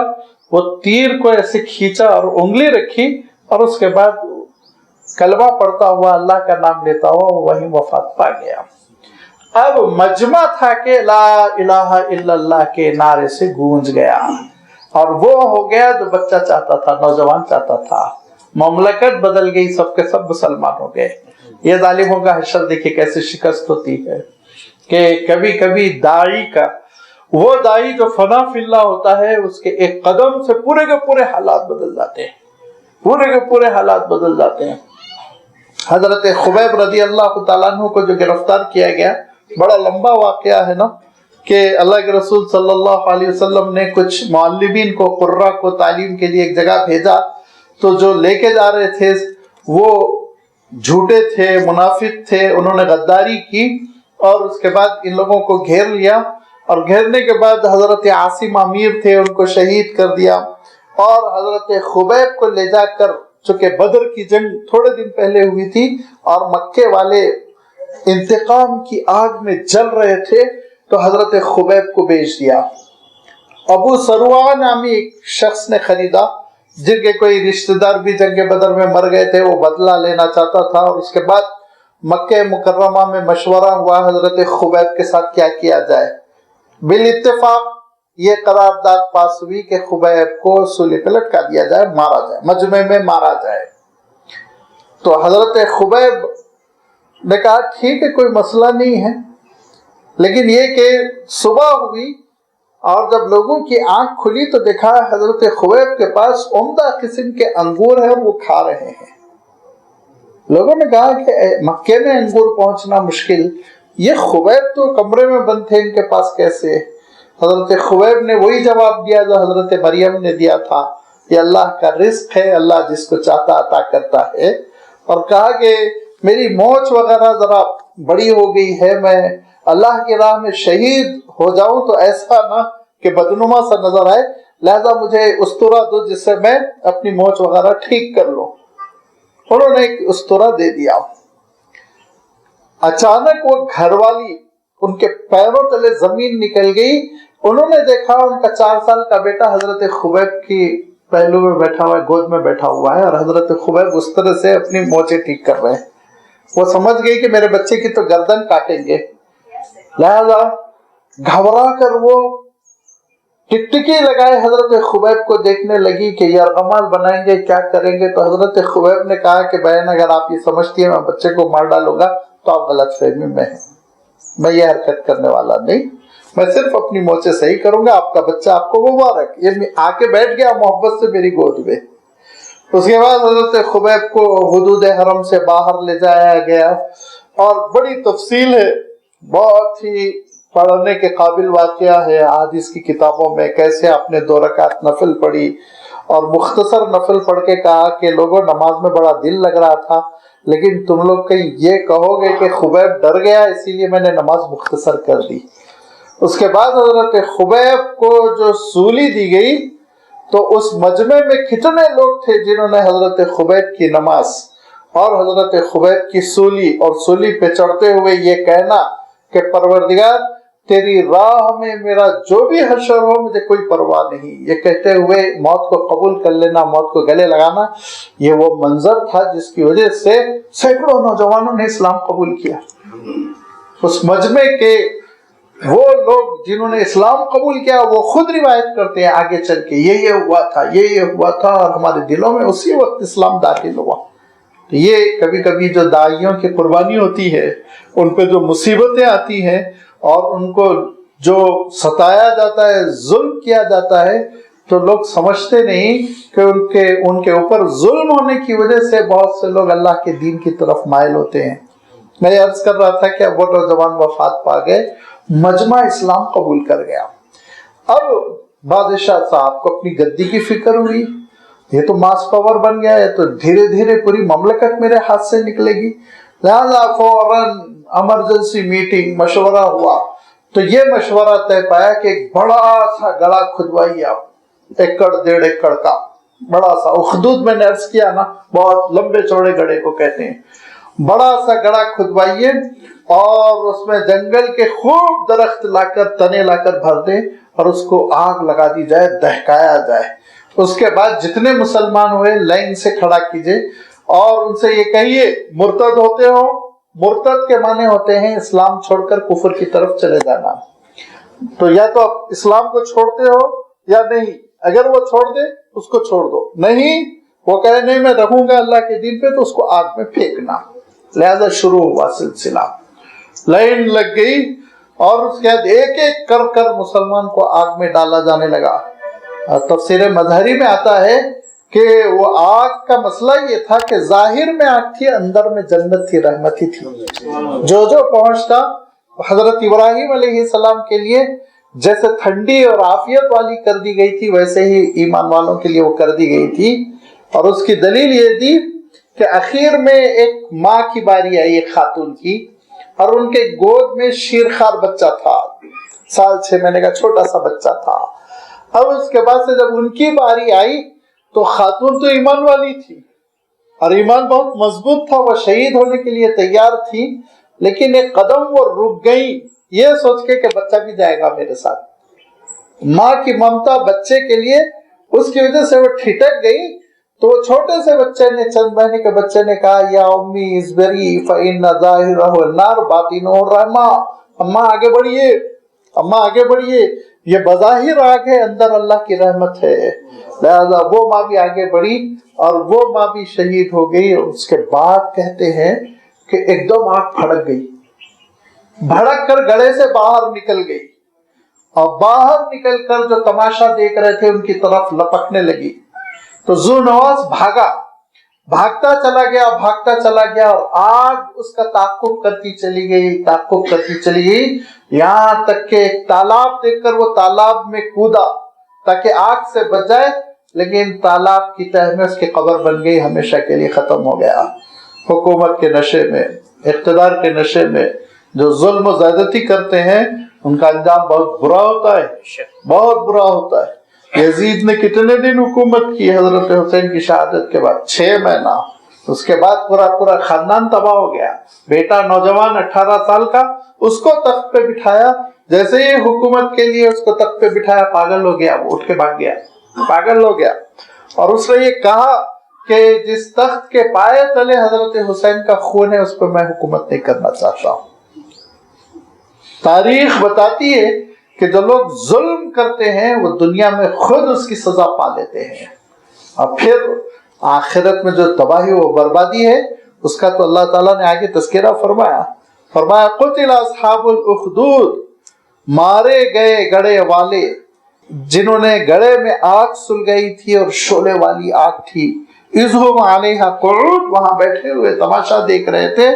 وہ تیر کو ایسے کھینچا اور انگلی رکھی، اور اس کے بعد کلمہ پڑھتا ہوا اللہ کا نام لیتا ہوا وہیں وفات پا گیا۔ اب مجمع تھا کہ لا الہ الا اللہ کے نعرے سے گونج گیا، اور وہ ہو گیا جو بچہ چاہتا تھا، نوجوان چاہتا تھا۔ مملکت بدل گئی، سب کے سب مسلمان ہو گئے۔ یہ ظالموں کا حشر دیکھیں کیسے شکست ہوتی ہے کہ کبھی کبھی داعی کا، وہ داعی جو فنا فی اللہ ہوتا ہے، اس کے ایک قدم سے پورے کے پورے حالات بدل جاتے ہیں، پورے کے پورے حالات بدل جاتے ہیں۔ حضرت خبیب رضی اللہ تعالیٰ عنہ کو جو گرفتار کیا گیا، بڑا لمبا واقعہ ہے نا، کہ اللہ کے رسول صلی اللہ علیہ وسلم نے کچھ معلمین کو، قراء کو تعلیم کے لیے ایک جگہ بھیجا، تو جو لے کے جا رہے تھے وہ جھوٹے تھے، منافق تھے، انہوں نے غداری کی، اور اس کے بعد ان لوگوں کو گھیر لیا، اور گھیرنے کے بعد حضرت عاصم امیر تھے، ان کو شہید کر دیا، اور حضرت خبیب کو لے جا کر، چونکہ بدر کی جنگ تھوڑے دن پہلے ہوئی تھی اور مکے والے انتقام کی آگ میں جل رہے تھے، تو حضرت خبیب کو بیچ دیا۔ ابو سروا نامی ایک شخص نے خریدا، جن کے کوئی رشتہ دار بھی جنگ بدر میں مر گئے تھے، وہ بدلہ لینا چاہتا تھا، اور اس کے بعد مکہ مکرمہ میں مشورہ ہوا حضرت خبیب کے ساتھ کیا کیا جائے۔ بالاتفاق یہ قرارداد پاس ہوئی کہ خبیب کو سولی پہ لٹکا دیا جائے، مارا جائے، مجمع میں مارا جائے۔ تو حضرت خبیب نے کہا ٹھیک ہے، کوئی مسئلہ نہیں ہے، لیکن یہ کہ صبح ہوئی اور جب لوگوں کی آنکھ کھلی تو دیکھا حضرت خبیب کے پاس عمدہ قسم کے انگور ہیں اور وہ کھا رہے ہیں۔ لوگوں نے کہا کہ مکے میں انگور پہنچنا مشکل، یہ خبیب تو کمرے میں بند تھے، ان کے پاس کیسے؟ حضرت خبیب نے وہی جواب دیا جو حضرت مریم نے دیا تھا، یہ اللہ کا رزق ہے، اللہ جس کو چاہتا عطا کرتا ہے، اور کہا کہ میری مونچھ وغیرہ ذرا بڑی ہو گئی ہے، میں اللہ کی راہ میں شہید ہو جاؤں تو ایسا نہ کہ بدنما سا نظر آئے، لہذا مجھے استورا دو جس سے میں اپنی مونچھ وغیرہ ٹھیک کر لوں۔ انہوں نے ایک استورا دے دیا۔ اچانک وہ گھر والی ان کے پیروں تلے زمین نکل گئی، انہوں نے دیکھا ان کا 4 سال کا بیٹا حضرت خبیب کی پہلو میں بیٹھا ہوا ہے، گود میں بیٹھا ہوا ہے، اور حضرت خبیب اس طرح سے اپنی مونچھیں ٹھیک کر رہے ہیں۔ وہ سمجھ گئی کہ میرے بچے کی تو گردن کاٹیں گے، لہذا گھبرا کر وہ ٹکٹکی لگائے حضرت خبیب کو دیکھنے لگی کہ یرغمال بنائیں گے، کیا کریں گے۔ تو حضرت خبیب نے کہا کہ بہن اگر آپ یہ سمجھتی ہیں میں بچے کو مار ڈالوں گا تو آپ غلط فہمی میں ہیں، میں یہ حرکت کرنے والا نہیں، میں صرف اپنی موچے صحیح کروں گا، آپ کا بچہ آپ کو مبارک۔ یہ آ کے بیٹھ گیا محبت سے میری گود میں۔ اس کے بعد حضرت خبیب کو حدود حرم سے باہر لے جایا گیا، اور بڑی تفصیل ہے، بہت ہی پڑھنے کے قابل واقعہ ہے حدیث کی کتابوں میں، کیسے آپ نے 2 رکعت نفل پڑھی، اور مختصر نفل پڑھ کے کہا کہ لوگوں نماز میں بڑا دل لگ رہا تھا، لیکن تم لوگ کہیں یہ کہو گے کہ خبیب ڈر گیا اسی لیے میں نے نماز مختصر کر دی۔ اس کے بعد حضرت خبیب کو جو سولی دی گئی تو اس مجمع میں کتنے لوگ تھے جنہوں نے حضرت خبیب کی نماز اور حضرت خبیب کی سولی اور سولی پہ چڑھتے ہوئے یہ کہنا کہ پروردگار تیری راہ میں میرا جو بھی حشر ہو مجھے کوئی پرواہ نہیں، یہ کہتے ہوئے موت کو قبول کر لینا، موت کو گلے لگانا، یہ وہ منظر تھا جس کی وجہ سے سینکڑوں نوجوانوں نے اسلام قبول کیا۔ اس مجمع کے وہ لوگ جنہوں نے اسلام قبول کیا وہ خود روایت کرتے ہیں آگے چل کے یہ ہوا تھا، یہ ہوا تھا، اور ہمارے دلوں میں اسی وقت اسلام داخل ہوا۔ یہ کبھی کبھی جو داعیوں کی قربانی ہوتی ہے، ان پہ جو مصیبتیں آتی ہیں اور ان کو جو ستایا جاتا ہے، ظلم کیا جاتا ہے، تو لوگ سمجھتے نہیں کہ ان کے اوپر ظلم ہونے کی وجہ سے بہت سے لوگ اللہ کے دین کی طرف مائل ہوتے ہیں. میں یہ عرض کر رہا تھا کہ اب وہ نوجوان وفات پا گئے, مجمع اسلام قبول کر گیا. اب بادشاہ صاحب کو اپنی گدی کی فکر ہوئی, یہ تو ماس پاور بن گیا ہے, تو دھیرے دھیرے پوری مملکت میرے ہاتھ سے نکلے گی. لہذا فوراً ایمرجنسی میٹنگ, مشورہ ہوا. تو یہ مشورہ طے پایا کہ ایک بڑا سا گڑھا کھدوائیے آپ, 1.5 ایکڑ کا بڑا سا. اخدود میں نے عرض کیا نا, بہت لمبے چوڑے گڑھے کو کہتے ہیں. بڑا سا گڑھا کھدوائیے اور اس میں جنگل کے خوب درخت لا کر, تنے لا کر بھر دیں اور اس کو آگ لگا دی جائے, دہکایا جائے. اس کے بعد جتنے مسلمان ہوئے لائن سے کھڑا کیجئے اور ان سے یہ کہیے مرتد ہوتے ہو. مرتد کے معنی ہوتے ہیں اسلام چھوڑ کر کفر کی طرف چلے جانا. تو یا تو آپ اسلام کو چھوڑتے ہو یا نہیں. اگر وہ چھوڑ دے اس کو چھوڑ دو, نہیں وہ کہے نہیں میں رہوں گا اللہ کے دین پہ, تو اس کو آگ میں پھینکنا. لہذا شروع ہوا سلسلہ, لائن لگ گئی اور اس کے بعد ایک ایک کر کر مسلمان کو آگ میں ڈالا جانے لگا. تفسیر مظہری میں آتا ہے کہ وہ آگ کا مسئلہ یہ تھا کہ ظاہر میں آگ تھی, اندر میں جنت تھی, رحمت ہی تھی. جو پہنچتا حضرت ابراہیم علیہ السلام کے لیے جیسے ٹھنڈی اور عافیت والی کر دی گئی تھی, ویسے ہی ایمان والوں کے لیے وہ کر دی گئی تھی. اور اس کی دلیل یہ تھی کہ اخیر میں ایک ماں کی باری آئی, ایک خاتون کی, اور ان کے گود میں شیرخوار بچہ تھا, 1 سال 6 مہینے کا چھوٹا سا بچہ تھا. اب اس کے بعد سے جب ان کی باری آئی تو خاتون تو ایمان والی تھی اور ایمان بہت مضبوط تھا, وہ شہید ہونے کے لیے تیار تھی, لیکن ایک قدم وہ رک گئی یہ سوچ کے کہ بچہ بھی جائے گا میرے ساتھ. ماں کی ممتا بچے کے لیے, اس کی وجہ سے وہ ٹھٹک گئی. تو وہ چھوٹے سے بچے نے, چند مہینے کے بچے نے کہا یا امی اصبری فإن ظاہرہ النار باطنہ الرحمہ. اماں آگے بڑھیے, اماں آگے بڑھیے, یہ بظاہر آگ ہے, اندر اللہ کی رحمت ہے. لہذا وہ ماں بھی آگے بڑھی اور وہ ماں بھی شہید ہو گئی. اور اس کے بعد کہتے ہیں کہ ایک دم آگ بھڑک گئی, بھڑک کر گڑھے سے باہر نکل گئی, اور باہر نکل کر جو تماشا دیکھ رہے تھے ان کی طرف لپکنے لگی. تو ذو نواس بھاگا, بھاگتا چلا گیا اور آگ اس کا تعاقب کرتی چلی گئی, یہاں تک کہ ایک تالاب دیکھ کر وہ تالاب میں کودا تاکہ آگ سے بچ جائے, لیکن تالاب کی تہہ میں اس کی قبر بن گئی, ہمیشہ کے لیے ختم ہو گیا. حکومت کے نشے میں, اقتدار کے نشے میں جو ظلم و زیادتی کرتے ہیں ان کا انجام بہت برا ہوتا ہے, بہت برا ہوتا ہے. یزید نے کتنے دن حکومت کی حضرت حسین کی شہادت کے بعد؟ 6 مہینہ. اس کے بعد پورا خاندان تباہ ہو گیا. بیٹا نوجوان 18 سال کا, اس کو تخت پہ بٹھایا, جیسے ہی حکومت کے لیے اس کو تخت پہ بٹھایا پاگل ہو گیا, وہ اٹھ کے بھاگ گیا, پاگل ہو گیا. اور اس نے یہ کہا کہ جس تخت کے پائے تلے حضرت حسین کا خون ہے اس پہ میں حکومت نہیں کرنا چاہتا ہوں. تاریخ بتاتی ہے کہ جو لوگ ظلم کرتے ہیں وہ دنیا میں خود اس کی سزا پا لیتے ہیں, اور پھر آخرت میں جو تباہی و بربادی ہے اس کا تو اللہ تعالیٰ نے آگے تذکرہ فرمایا قتل اصحاب الاخدود, مارے گئے گڑھے والے جنہوں نے گڑھے میں آگ سلگائی تھی اور شعلے والی آگ تھی. اذ ہم علیہا قعود, وہاں بیٹھے ہوئے تماشا دیکھ رہے تھے.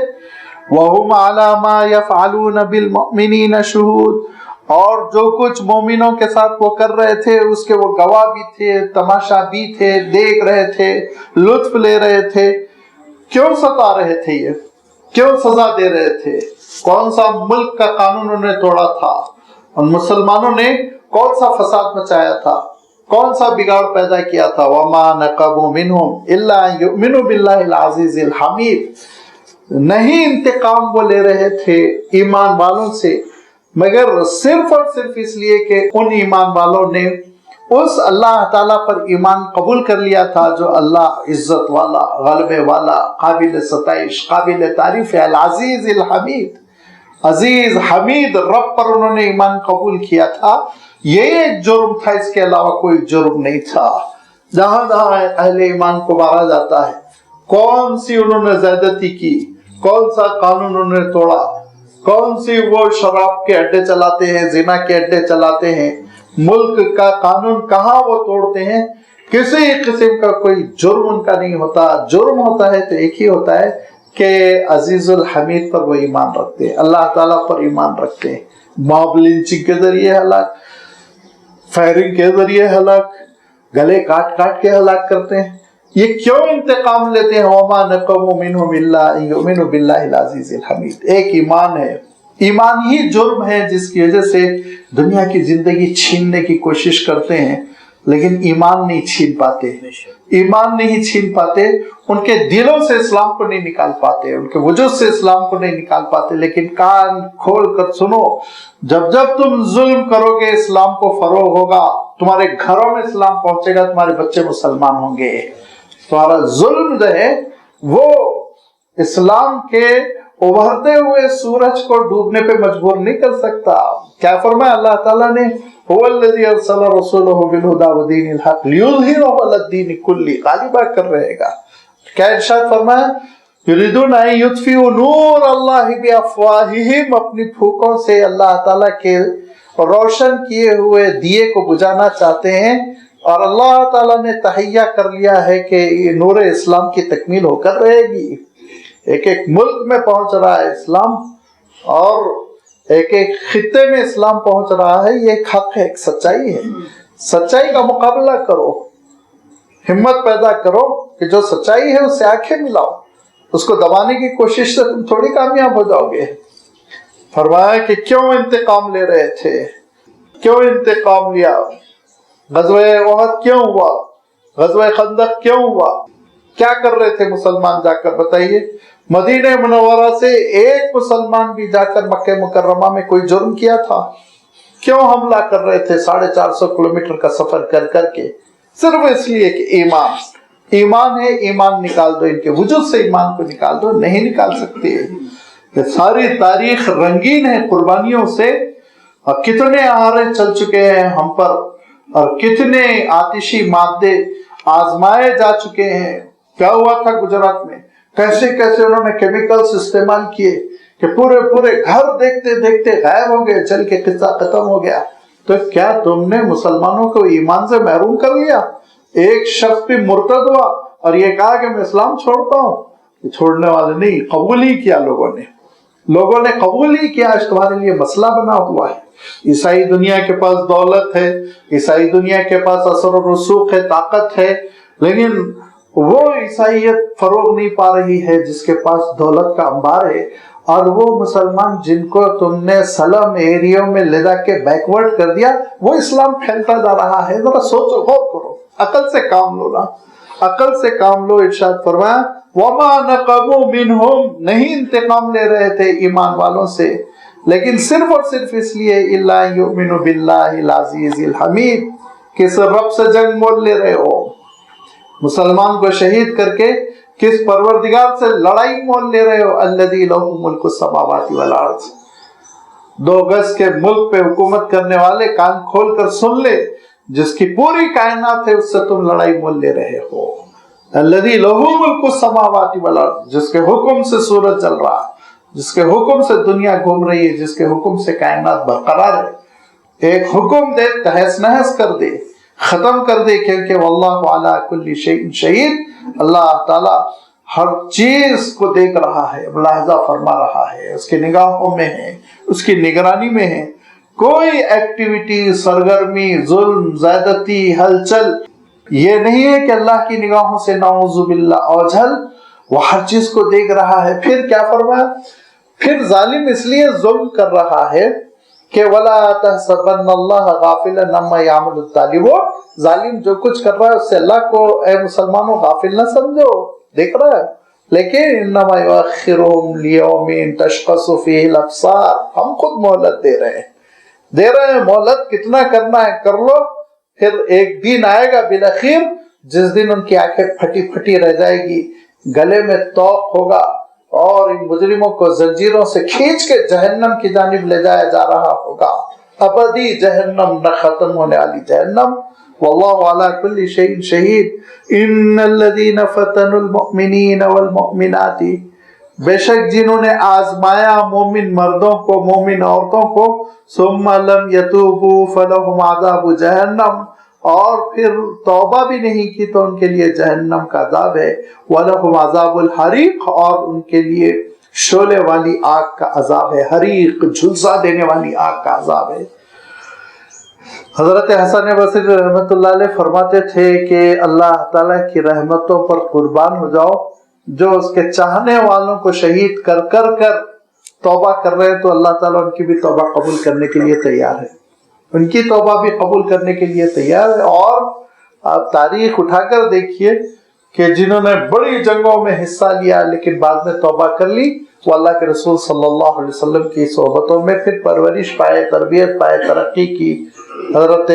وہم علی ما یفعلون بالمؤمنین شہود, اور جو کچھ مومنوں کے ساتھ وہ کر رہے تھے اس کے وہ گواہ بھی تھے, تماشا بھی تھے, دیکھ رہے تھے, لطف لے رہے تھے. کیوں ستا رہے تھے, یہ کیوں سزا دے رہے تھے؟ کون سا ملک کا قانون انہوں نے توڑا تھا؟ ان مسلمانوں نے کون سا فساد مچایا تھا؟ کون سا بگاڑ پیدا کیا تھا؟ وما نقموا منهم الا ان يؤمنوا بالله العزيز الحميد. نہیں انتقام وہ لے رہے تھے ایمان والوں سے مگر صرف اور صرف اس لیے کہ ان ایمان والوں نے اس اللہ تعالیٰ پر ایمان قبول کر لیا تھا جو اللہ عزت والا, غلبے والا, قابل ستائش, قابل تعریف ہے, العزیز الحمید. عزیز حمید رب پر انہوں نے ایمان قبول کیا تھا. یہ ایک جرم تھا, اس کے علاوہ کوئی جرم نہیں تھا. جہاں جہاں اہل ایمان کو مارا جاتا ہے, کون سی انہوں نے زیادتی کی, کون سا قانون انہوں نے توڑا, کون سی وہ شراب کے اڈے چلاتے ہیں, زنا کے اڈے چلاتے ہیں, ملک کا قانون کہاں وہ توڑتے ہیں. کسی قسم کا کوئی جرم ان کا نہیں ہوتا. جرم ہوتا ہے تو ایک ہی ہوتا ہے کہ عزیز الحمید پر وہ ایمان رکھتے ہیں, اللہ تعالیٰ پر ایمان رکھتے ہیں. موب لنچنگ کے ذریعے ہلاک, فائرنگ کے ذریعے ہلاک, گلے کاٹ کاٹ کے ہلاک کرتے ہیں. یہ کیوں انتقام لیتے ہیں؟ وَمَا نَقَمُوا مِنْهُمْ إِلَّا أَن يُؤْمِنُوا بِاللَّهِ الْعَزِيزِ الْحَمِيدِ. ایک ایمان ہے. ایمان ہی جرم ہے جس کی وجہ سے دنیا کی زندگی چھیننے کی کوشش کرتے ہیں, لیکن ایمان نہیں چھین پاتے. ایمان نہیں چھین پاتے, ان کے دلوں سے اسلام کو نہیں نکال پاتے, ان کے وجود سے اسلام کو نہیں نکال پاتے. لیکن کان کھول کر سنو, جب جب تم ظلم کرو گے اسلام کو فروغ ہوگا, تمہارے گھروں میں اسلام پہنچے گا, تمہارے بچے مسلمان ہوں گے. تمہارا ظلم جو ہے وہ اسلام کے ابھرتے ہوئے سورج کو ڈوبنے پہ مجبور نہیں کر سکتا. کیا فرمایا اللہ تعالیٰ نے؟ هو الذي ارسل رسوله بالهدى ودين الحق ليظهره على الدين كله, غالبا کر رہے گا. کیا ارشاد فرمایا؟ یریدون ان یطفئوا نور اللہ بافواہہم, اپنی پھوکوں سے اللہ تعالیٰ کے روشن کیے ہوئے دیے کو بجھانا چاہتے ہیں, اور اللہ تعالیٰ نے تہیہ کر لیا ہے کہ یہ نور اسلام کی تکمیل ہو کر رہے گی. ایک ایک ملک میں پہنچ رہا ہے اسلام, اور ایک ایک خطے میں اسلام پہنچ رہا ہے. یہ ایک حق ہے, ایک سچائی ہے. سچائی کا مقابلہ کرو, ہمت پیدا کرو کہ جو سچائی ہے اس سے آنکھیں ملاؤ. اس کو دبانے کی کوشش سے تم تھوڑی کامیاب ہو جاؤ گے. فرمایا کہ کیوں انتقام لے رہے تھے, کیوں انتقام لیا؟ غزوہ احد کیوں ہوا؟ غزوہ خندق کیوں ہوا؟ کیا کر رہے تھے مسلمان جا کر بتائیے؟ مدینہ منورہ سے ایک مسلمان بھی جا کر مکہ مکرمہ میں کوئی جرم کیا تھا؟ کیوں حملہ کر رہے تھے 450 کلومیٹر کا سفر کر کر کے؟ صرف اس لیے کہ ایمان ہے. ایمان نکال دو, ان کے وجود سے ایمان کو نکال دو, نہیں نکال سکتے. یہ ساری تاریخ رنگین ہے قربانیوں سے, اور کتنے آرے چل چکے ہیں ہم پر, اور کتنے آتشی مادے آزمائے جا چکے ہیں. کیا ہوا تھا گجرات میں؟ کیسے کیسے انہوں نے کیمیکلز استعمال کیے کہ پورے گھر دیکھتے دیکھتے غائب ہو گئے, جل کے قصہ ختم ہو گیا. تو کیا تم نے مسلمانوں کو ایمان سے محروم کر لیا؟ ایک شخص بھی مرتد ہوا اور یہ کہا کہ میں اسلام چھوڑتا ہوں. یہ چھوڑنے والے نہیں, قبول ہی کیا لوگوں نے قبول ہی کیا. آج تمہارے لیے مسئلہ بنا ہوا ہے. عیسائی دنیا کے پاس دولت ہے, عیسائی دنیا کے پاس اثر و رسوخ ہے, طاقت ہے, لیکن وہ عیسائیت فروغ نہیں پا رہی ہے جس کے پاس دولت کا انبار ہے. اور وہ مسلمان جن کو تم نے سلم ایریوں میں لے جا کے بیکورڈ کر دیا, وہ اسلام پھیلتا جا رہا ہے. ذرا سوچو, غور کرو, عقل سے کام لو نا, عقل سے کام لو. ارشاد فرمایا وَمَا نَقَمُوا مِنْهُمْ, نہیں انتقام لے رہے تھے ایمان والوں سے, لیکن صرف اور صرف اس لیے إِلَّا يُؤْمِنُوا بِاللَّهِ الْعَزِيزِ الْحَمِيدِ, کس رب سے جنگ مول لے رہے ہو. مسلمان کو شہید کر کے کس پروردگار سے لڑائی مول لے رہے ہو؟ الذی لہ ملک السماوات والارض. 2 گز کے ملک پہ حکومت کرنے والے, کان کھول کر سن لے, جس کی پوری کائنات ہے اس سے تم لڑائی مول لے رہے ہو. الذی لہ ملک السماوات والارض, جس کے حکم سے سورج چل رہا, جس کے حکم سے دنیا گھوم رہی ہے, جس کے حکم سے کائنات برقرار ہے. ایک حکم دے تہس نہس کر دے, ختم کر دے, کیونکہ واللہ علی کل شیء شہید, اللہ تعالی ہر چیز کو دیکھ رہا ہے, ملاحظہ فرما رہا ہے, اس کی نگاہوں میں ہے, اس کی نگرانی میں ہے. کوئی ایکٹیویٹی, سرگرمی, ظلم, زیادتی, ہلچل یہ نہیں ہے کہ اللہ کی نگاہوں سے نعوذ باللہ اوجھل. وہ ہر چیز کو دیکھ رہا ہے. پھر کیا فرمایا؟ پھر ظالم اس لیے ظلم کر رہا ہے کہ وَلَا تَحْسَبَنَّ اللَّهَ غَافِلًا عَمَّا يَعْمَلُ الظَّالِمُونَ. وہ ظالم جو کچھ کر رہا ہے اس سے اللہ کو اے مسلمانوں غافل نہ سمجھو, دیکھ رہا ہے. لیکن انما یؤخرہم لیوم تشخص فیہ الابصار, ہم خود مہلت دے رہے ہیں. مہلت کتنا کرنا ہے کر لو. پھر ایک دن آئے گا بالاخیر جس دن ان کی آنکھیں پھٹی پھٹی رہ جائے گی, گلے میں توق ہوگا, اور ان مجرموں کو زنجیروں سے کھینچ کے جہنم کی جانب لے جایا جا رہا ہوگا. ابدی جہنم, نہ ختم ہونے والی جہنم. واللہ علی کل شیء شہید. ان الذین فتنوا المؤمنین والمؤمنات, بے شک جنہوں نے آزمایا مومن مردوں کو مومن عورتوں کو ثم لم یتوبوا فلہم عذاب جہنم، اور پھر توبہ بھی نہیں کی تو ان کے لیے جہنم کا عذاب ہے، وَلَهُمْ عَذَابُ الْحَرِيقِ، اور ان کے لیے شعلے والی آگ کا عذاب ہے، حریق جھلسا دینے والی آگ کا عذاب ہے۔ حضرت حسن بصری رحمۃ اللہ علیہ فرماتے تھے کہ اللہ تعالیٰ کی رحمتوں پر قربان ہو جاؤ، جو اس کے چاہنے والوں کو شہید کر کر توبہ کر رہے ہیں تو اللہ تعالیٰ ان کی بھی توبہ قبول کرنے کے لیے تیار ہے، ان کی توبہ بھی قبول کرنے کے لیے تیار ہے۔ اور آپ تاریخ اٹھا کر دیکھیے کہ جنہوں نے بڑی جنگوں میں حصہ لیا لیکن بعد میں توبہ کر لی، وہ اللہ کے رسول صلی اللہ علیہ وسلم کی صحبتوں میں پھر پرورش پائے، تربیت پائے، ترقی کی۔ حضرت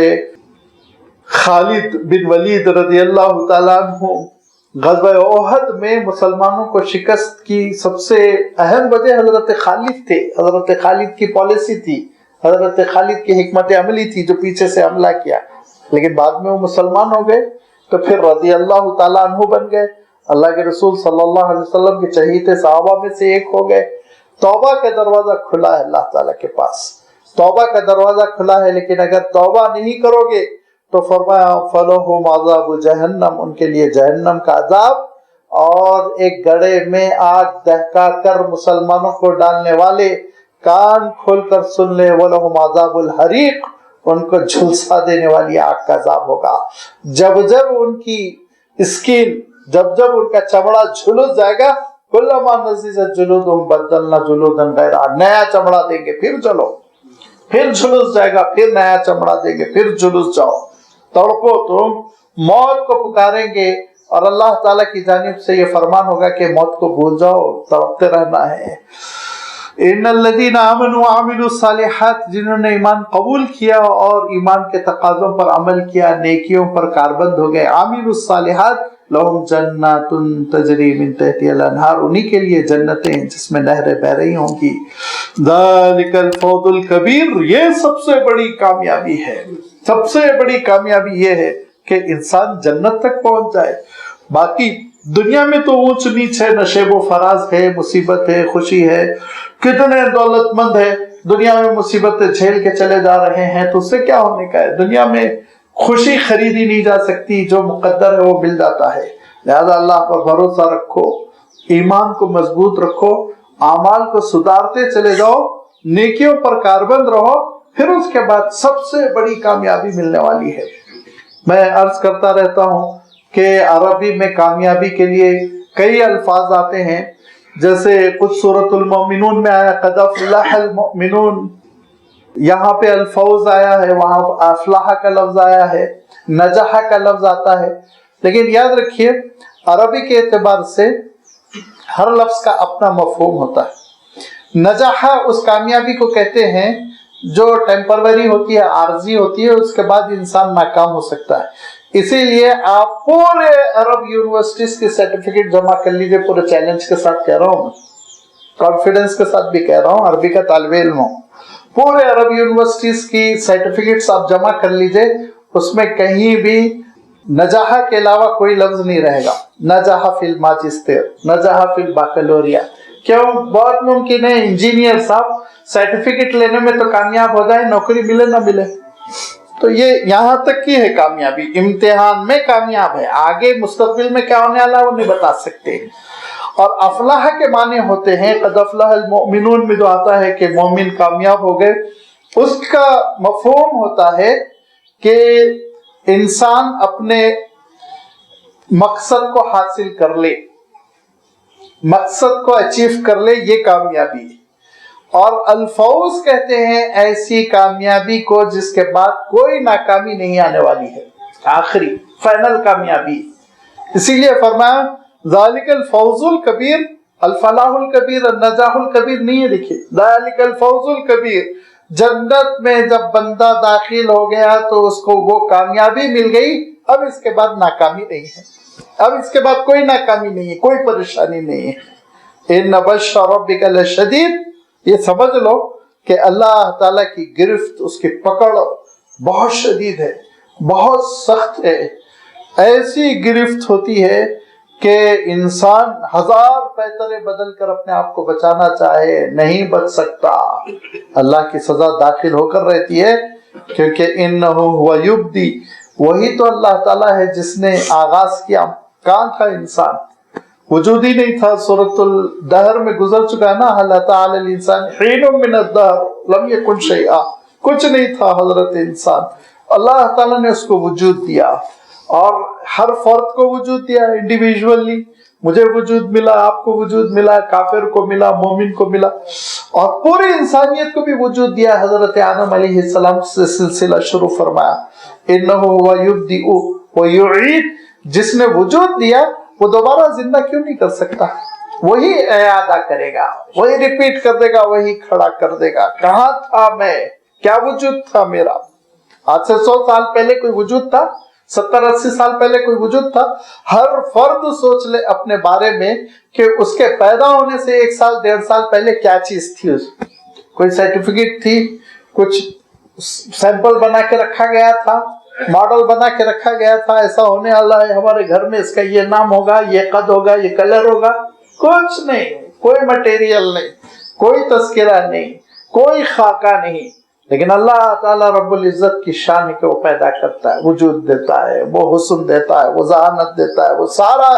خالد بن ولید رضی اللہ تعالیٰ عنہ غزوہ احد میں مسلمانوں کو شکست کی سب سے اہم وجہ حضرت خالد تھے، حضرت خالد کی پالیسی تھی، حضرت خالد کی حکمت عملی تھی جو پیچھے سے حملہ کیا، لیکن بعد میں وہ مسلمان ہو گئے تو پھر رضی اللہ تعالیٰ عنہ بن گئے، اللہ کے رسول صلی اللہ علیہ وسلم کے چہیتے صحابہ میں سے ایک ہو گئے۔ توبہ کا دروازہ کھلا ہے اللہ تعالیٰ کے پاس، توبہ کا دروازہ کھلا ہے، لیکن اگر توبہ نہیں کرو گے تو فرمایا فَلَهُمْ عَذَابُ جہنم، ان کے لیے جہنم کا عذاب، اور ایک گڑھے میں آگ دہکا کر مسلمانوں کو ڈالنے والے کان کھول کر سن لے، وَلَهُمْ عَذَابُ الْحَرِيقِ، ان کو جھلسا دینے والی آگ کا عذاب ہوگا۔ جب جب ان کی اسکن، جب جب ان کا چمڑا جھلس جائے گا، کُلَّمَا نَضِجَتْ جُلُودُهُمْ بَدَّلْنَا جُلُودًا غَيْرَهَا، نیا چمڑا دیں گے، پھر چلو، پھر جھلس جائے گا، پھر نیا چمڑا دیں گے، پھر جھلس جاؤ، تڑپو تم، موت کو پکاریں گے، اور اللہ تعالیٰ کی جانب سے یہ فرمان ہوگا کہ موت کو بھول جاؤ، تڑپتے رہنا ہے۔ ان الذین آمنوا وعملوا الصالحات، جنہوں نے ایمان قبول کیا اور ایمان کے تقاضوں پر عمل کیا، نیکیوں پر کاربند ہو گئے، عاملوا الصالحات لہم جنات تجری من تحتها الانہار، انہی کے لیے جنتیں جس میں نہریں بہ رہی ہوں گی۔ ذالک الفوز الکبیر، یہ سب سے بڑی کامیابی ہے، سب سے بڑی کامیابی یہ ہے کہ انسان جنت تک پہنچ جائے۔ باقی دنیا میں تو اونچ نیچ ہے، نشیب و فراز ہے، مصیبت ہے، خوشی ہے، کتنے دولت مند ہے دنیا میں مصیبتیں جھیل کے چلے جا رہے ہیں، تو اس سے کیا ہونے کا ہے؟ دنیا میں خوشی خریدی نہیں جا سکتی، جو مقدر ہے وہ مل جاتا ہے۔ لہذا اللہ پر بھروسہ رکھو، ایمان کو مضبوط رکھو، اعمال کو سدھارتے چلے جاؤ، نیکیوں پر کاربند رہو، پھر اس کے بعد سب سے بڑی کامیابی ملنے والی ہے۔ میں عرض کرتا رہتا ہوں کہ عربی میں کامیابی کے لیے کئی الفاظ آتے ہیں، جیسے کچھ سورۃ المؤمنون میں آیا قد افلح المؤمنون، یہاں پہ الفوز آیا ہے، وہاں افلاح کا لفظ آیا ہے، نجح کا لفظ آتا ہے، لیکن یاد رکھیے عربی کے اعتبار سے ہر لفظ کا اپنا مفہوم ہوتا ہے۔ نجح اس کامیابی کو کہتے ہیں جو ٹیمپروری ہوتی ہے، عارضی ہوتی ہے، اس کے بعد انسان ناکام ہو سکتا ہے۔ اسی لیے آپ پورے عرب یونیورسٹیز کی سرٹیفکیٹ جمع کر لیجئے، پورے چیلنج کے ساتھ کہہ رہا ہوں، کانفیڈنس کے ساتھ بھی کہہ رہا ہوں، عربی کا طالب علم ہوں، پورے عرب یونیورسٹیز کی سرٹیفکیٹس آپ جمع کر لیجئے، اس میں کہیں بھی نجاح کے علاوہ کوئی لفظ نہیں رہے گا۔ نجاح فی الماجسٹر، نجاح فی البکالوریا، کیوں؟ بہت ممکن ہے انجینئر صاحب سرٹیفکیٹ لینے میں تو کامیاب ہو جائے، نوکری ملے نہ ملے، تو یہ یہاں تک کی ہے کامیابی، امتحان میں کامیاب ہے، آگے مستقبل میں کیا ہونے والا وہ نہیں بتا سکتے۔ اور افلاح کے معنی ہوتے ہیں قد افلح المؤمنون میں جو آتا ہے کہ مومن کامیاب ہو گئے، اس کا مفہوم ہوتا ہے کہ انسان اپنے مقصد کو حاصل کر لے، مقصد کو اچیو کر لے، یہ کامیابی۔ اور الفوز کہتے ہیں ایسی کامیابی کو جس کے بعد کوئی ناکامی نہیں آنے والی ہے، آخری فائنل کامیابی۔ اسی لیے فرمایا ذالک الفوز الکبیر، الفلاح الکبیر، النجاح الکبیر نہیں ہے، دیکھیے ذالک الفوز الکبیر، جنت میں جب بندہ داخل ہو گیا تو اس کو وہ کامیابی مل گئی، اب اس کے بعد ناکامی نہیں ہے، اب اس کے بعد کوئی ناکامی نہیں ہے، کوئی پریشانی نہیں ہے۔ ان بطش ربک لشدید، یہ سمجھ لو کہ اللہ تعالیٰ کی گرفت، اس کی پکڑ بہت شدید ہے، بہت سخت ہے، ایسی گرفت ہوتی ہے کہ انسان ہزار پیترے بدل کر اپنے آپ کو بچانا چاہے نہیں بچ سکتا، اللہ کی سزا داخل ہو کر رہتی ہے، کیونکہ انہ ہوا یبدی، وہی تو اللہ تعالیٰ ہے جس نے آغاز کیا۔ کہاں تھا انسان؟ وجود ہی نہیں تھا۔ سورۃ الدہر میں گزر چکا ہے نا، حل اتی علی الانسان حین من الدہر لم یکن شیئا، کچھ نہیں تھا حضرت انسان، اللہ تعالیٰ نے اس کو وجود دیا، اور ہر فرد کو وجود دیا انڈیویجولی۔ مجھے وجود ملا، آپ کو وجود ملا، کافر کو ملا، مومن کو ملا، اور پوری انسانیت کو بھی وجود دیا۔ حضرت آدم علیہ السلام سے سلسلہ شروع فرمایا، انہ ہوا یبدئ ویعید، جس نے وجود دیا وہ دوبارہ زندہ کیوں نہیں کر سکتا؟ وہی اعادہ کرے گا، وہی ریپیٹ کر دے گا، وہی کھڑا کر دے گا۔ کہاں تھا میں؟ کیا وجود تھا میرا؟ آج سے 100 سال پہلے کوئی وجود تھا؟ 70-80 سال پہلے کوئی وجود تھا؟ ہر فرد سوچ لے اپنے بارے میں کہ اس کے پیدا ہونے سے 1 سال 1.5 سال پہلے کیا چیز تھی، کوئی سرٹیفکیٹ تھی، کچھ سیمپل بنا کے رکھا گیا تھا، ماڈل بنا کے رکھا گیا تھا، ایسا ہونے والا ہے ہمارے گھر میں، اس کا یہ نام ہوگا، یہ قد ہوگا، یہ کلر ہوگا؟ کچھ نہیں، کوئی مٹیریل نہیں، کوئی تذکرہ نہیں، کوئی خاکہ نہیں۔ لیکن اللہ تعالیٰ رب العزت کی شان ہے کہ وہ پیدا کرتا ہے، وجود دیتا ہے، وہ حسن دیتا ہے، وہ ذہانت دیتا ہے، وہ سارا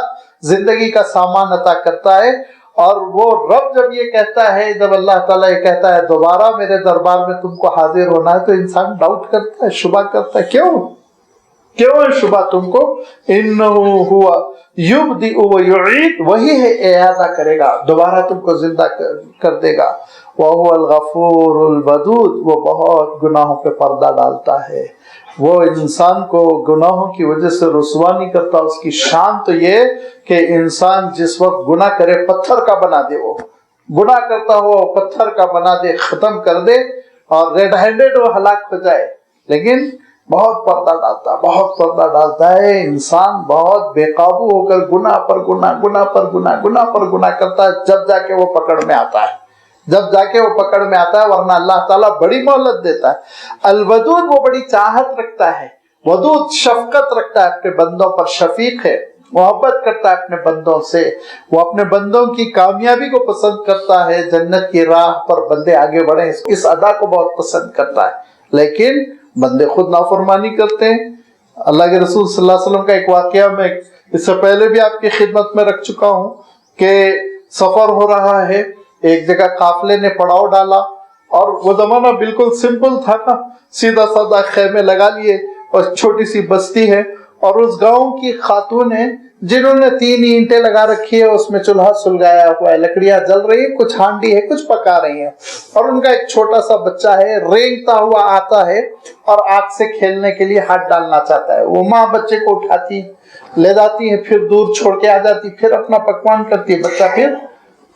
زندگی کا سامان عطا کرتا ہے۔ اور وہ رب جب یہ کہتا ہے، جب اللہ تعالیٰ یہ کہتا ہے دوبارہ میرے دربار میں تم کو حاضر ہونا ہے، تو انسان ڈاؤٹ کرتا ہے، شبہ کرتا ہے۔ کیوں ہے شبہ تم کو؟ انہ ہوا یبدئ ویعید، وہی ہے اعادہ کرے گا، دوبارہ تم کو زندہ کر دے گا۔ وَهُوَ الْغَفُورُ الْوَدُودُ، وہ بہت گناہوں پہ پردہ ڈالتا ہے، وہ انسان کو گناہوں کی وجہ سے رسوا نہیں کرتا۔ اس کی شان تو یہ کہ انسان جس وقت گناہ کرے پتھر کا بنا دے، وہ گناہ کرتا ہو پتھر کا بنا دے، ختم کر دے، اور ریڈ ہینڈڈ وہ ہلاک ہو جائے۔ لیکن بہت پردہ ڈالتا ہے، بہت پردہ ڈالتا ہے انسان، بہت بے قابو ہو کر گناہ پر گناہ، گناہ پر گناہ، گناہ پر گناہ کرتا ہے، جب جا کے وہ پکڑ میں آتا ہے، جب جا کے وہ پکڑ میں آتا ہے، ورنہ اللہ تعالیٰ بڑی مہلت دیتا ہے۔ الودود، وہ بڑی چاہت رکھتا ہے، ودود شفقت رکھتا ہے اپنے بندوں پر، شفیق ہے، محبت کرتا ہے اپنے بندوں سے، وہ اپنے بندوں کی کامیابی کو پسند کرتا ہے، جنت کی راہ پر بندے آگے بڑھیں، اس ادا کو بہت پسند کرتا ہے۔ لیکن بندے خود نافرمانی کرتے ہیں۔ اللہ کے رسول صلی اللہ علیہ وسلم کا ایک واقعہ میں اس سے پہلے بھی آپ کی خدمت میں رکھ چکا ہوں کہ سفر ہو رہا ہے، ایک جگہ قافلے نے پڑاؤ ڈالا، اور وہ زمانہ بالکل سمپل تھا نا، سیدھا سادہ خیمے لگا لیے، اور چھوٹی سی بستی ہے، اور اس گاؤں کی خاتون ہیں جنہوں نے 3 اینٹیں لگا رکھی ہے، اس میں چولہا سلگایا ہوا ہے، لکڑیاں جل رہی ہیں، کچھ ہانڈی ہے، کچھ پکا رہی ہیں، اور ان کا ایک چھوٹا سا بچہ ہے، رینگتا ہوا آتا ہے اور آگ سے کھیلنے کے لیے ہاتھ ڈالنا چاہتا ہے۔ وہ ماں بچے کو اٹھاتی لے جاتی ہے، پھر دور چھوڑ کے آ جاتی، پھر اپنا پکوان کرتی ہے، بچہ پھر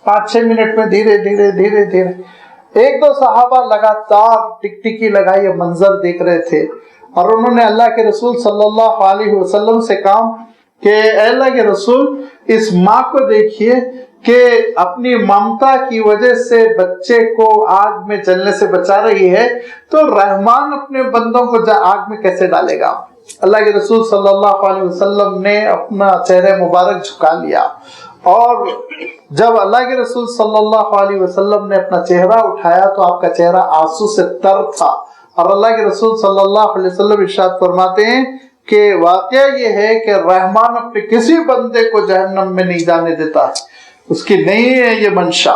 5-6 منٹ میں دھیرے دھیرے 1-2 صحابہ لگاتار ٹکٹکی لگائی منظر دیکھ رہے تھے، اور انہوں نے اللہ کے رسول صلی اللہ علیہ وسلم سے کہا کہ اے اللہ کے رسول، اس ماں کو دیکھیے کہ اپنی ممتا کی وجہ سے بچے کو آگ میں جلنے سے بچا رہی ہے، تو رحمان اپنے بندوں کو آگ میں کیسے ڈالے گا؟ اللہ کے رسول صلی اللہ علیہ وسلم نے اپنا چہرہ مبارک جھکا لیا، اور جب اللہ کے رسول صلی اللہ علیہ وسلم نے اپنا چہرہ اٹھایا تو آپ کا چہرہ آنسو سے تر تھا، اور اللہ کے رسول صلی اللہ علیہ وسلم ارشاد فرماتے ہیں کہ واقعہ یہ ہے کہ رحمان اپنے کسی بندے کو جہنم میں نہیں جانے دیتا، اس کی نہیں ہے یہ منشا،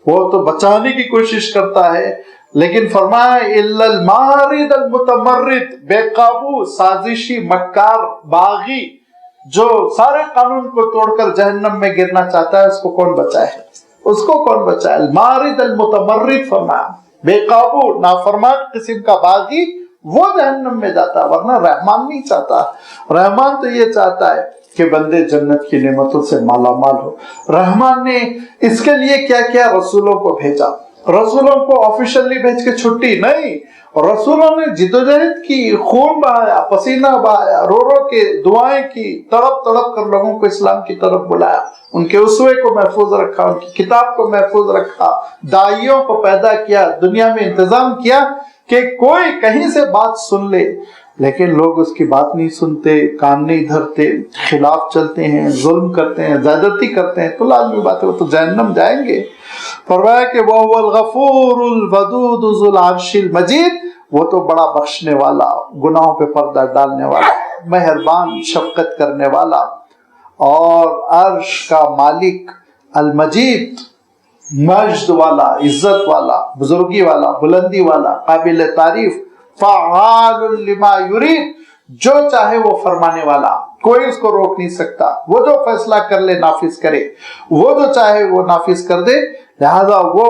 وہ تو بچانے کی کوشش کرتا ہے، لیکن فرمایا الا المارد المتمرد، بے قابو، سازشی، مکار، باغی، جو سارے قانون کو توڑ کر جہنم میں گرنا چاہتا ہے، اس کو کون بچائے؟ اس کو کون بچائے؟ المارد المتمرد فرمایا، بے قابو نافرمان قسم کا باغی، وہ جہنم میں جاتا، ورنہ رحمان نہیں چاہتا۔ رحمان تو یہ چاہتا ہے کہ بندے جنت کی نعمتوں سے مالا مال ہو۔ رحمان نے اس کے لیے کیا کیا؟ رسولوں کو بھیجا، رسولوں کو آفیشلی بھیج کے چھٹی نہیں، رسولوں نے جدوجہد کی، خون بہایا، پسینہ بہایا، رو رو کے دعائیں کی، تڑپ تڑپ کر لوگوں کو اسلام کی طرف بلایا، ان کے اسوے کو محفوظ رکھا، ان کی کتاب کو محفوظ رکھا، داعیوں کو پیدا کیا، دنیا میں انتظام کیا کہ کوئی کہیں سے بات سن لے۔ لیکن لوگ اس کی بات نہیں سنتے، کان نہیں دھرتے، خلاف چلتے ہیں، ظلم کرتے ہیں، زیادتی کرتے ہیں، تو لازمی بات ہے وہ تو جہنم جائیں گے۔ فرمایا کہ وَهُوَ الْغَفُورُ الْوَدُودُ ذُو الْعَرْشِ الْمَجِيدُ، وہ تو بڑا بخشنے والا، گناہوں پہ پردہ ڈالنے والا، مہربان، شفقت کرنے والا، اور عرش کا مالک، المجید، مجد والا، عزت والا، بزرگی والا، بلندی والا، قابل تعریف، فعال لما یرید، جو چاہے وہ فرمانے والا، کوئی اس کو روک نہیں سکتا، وہ جو فیصلہ کر لے نافذ کرے، وہ جو چاہے وہ نافذ کر دے، لہذا وہ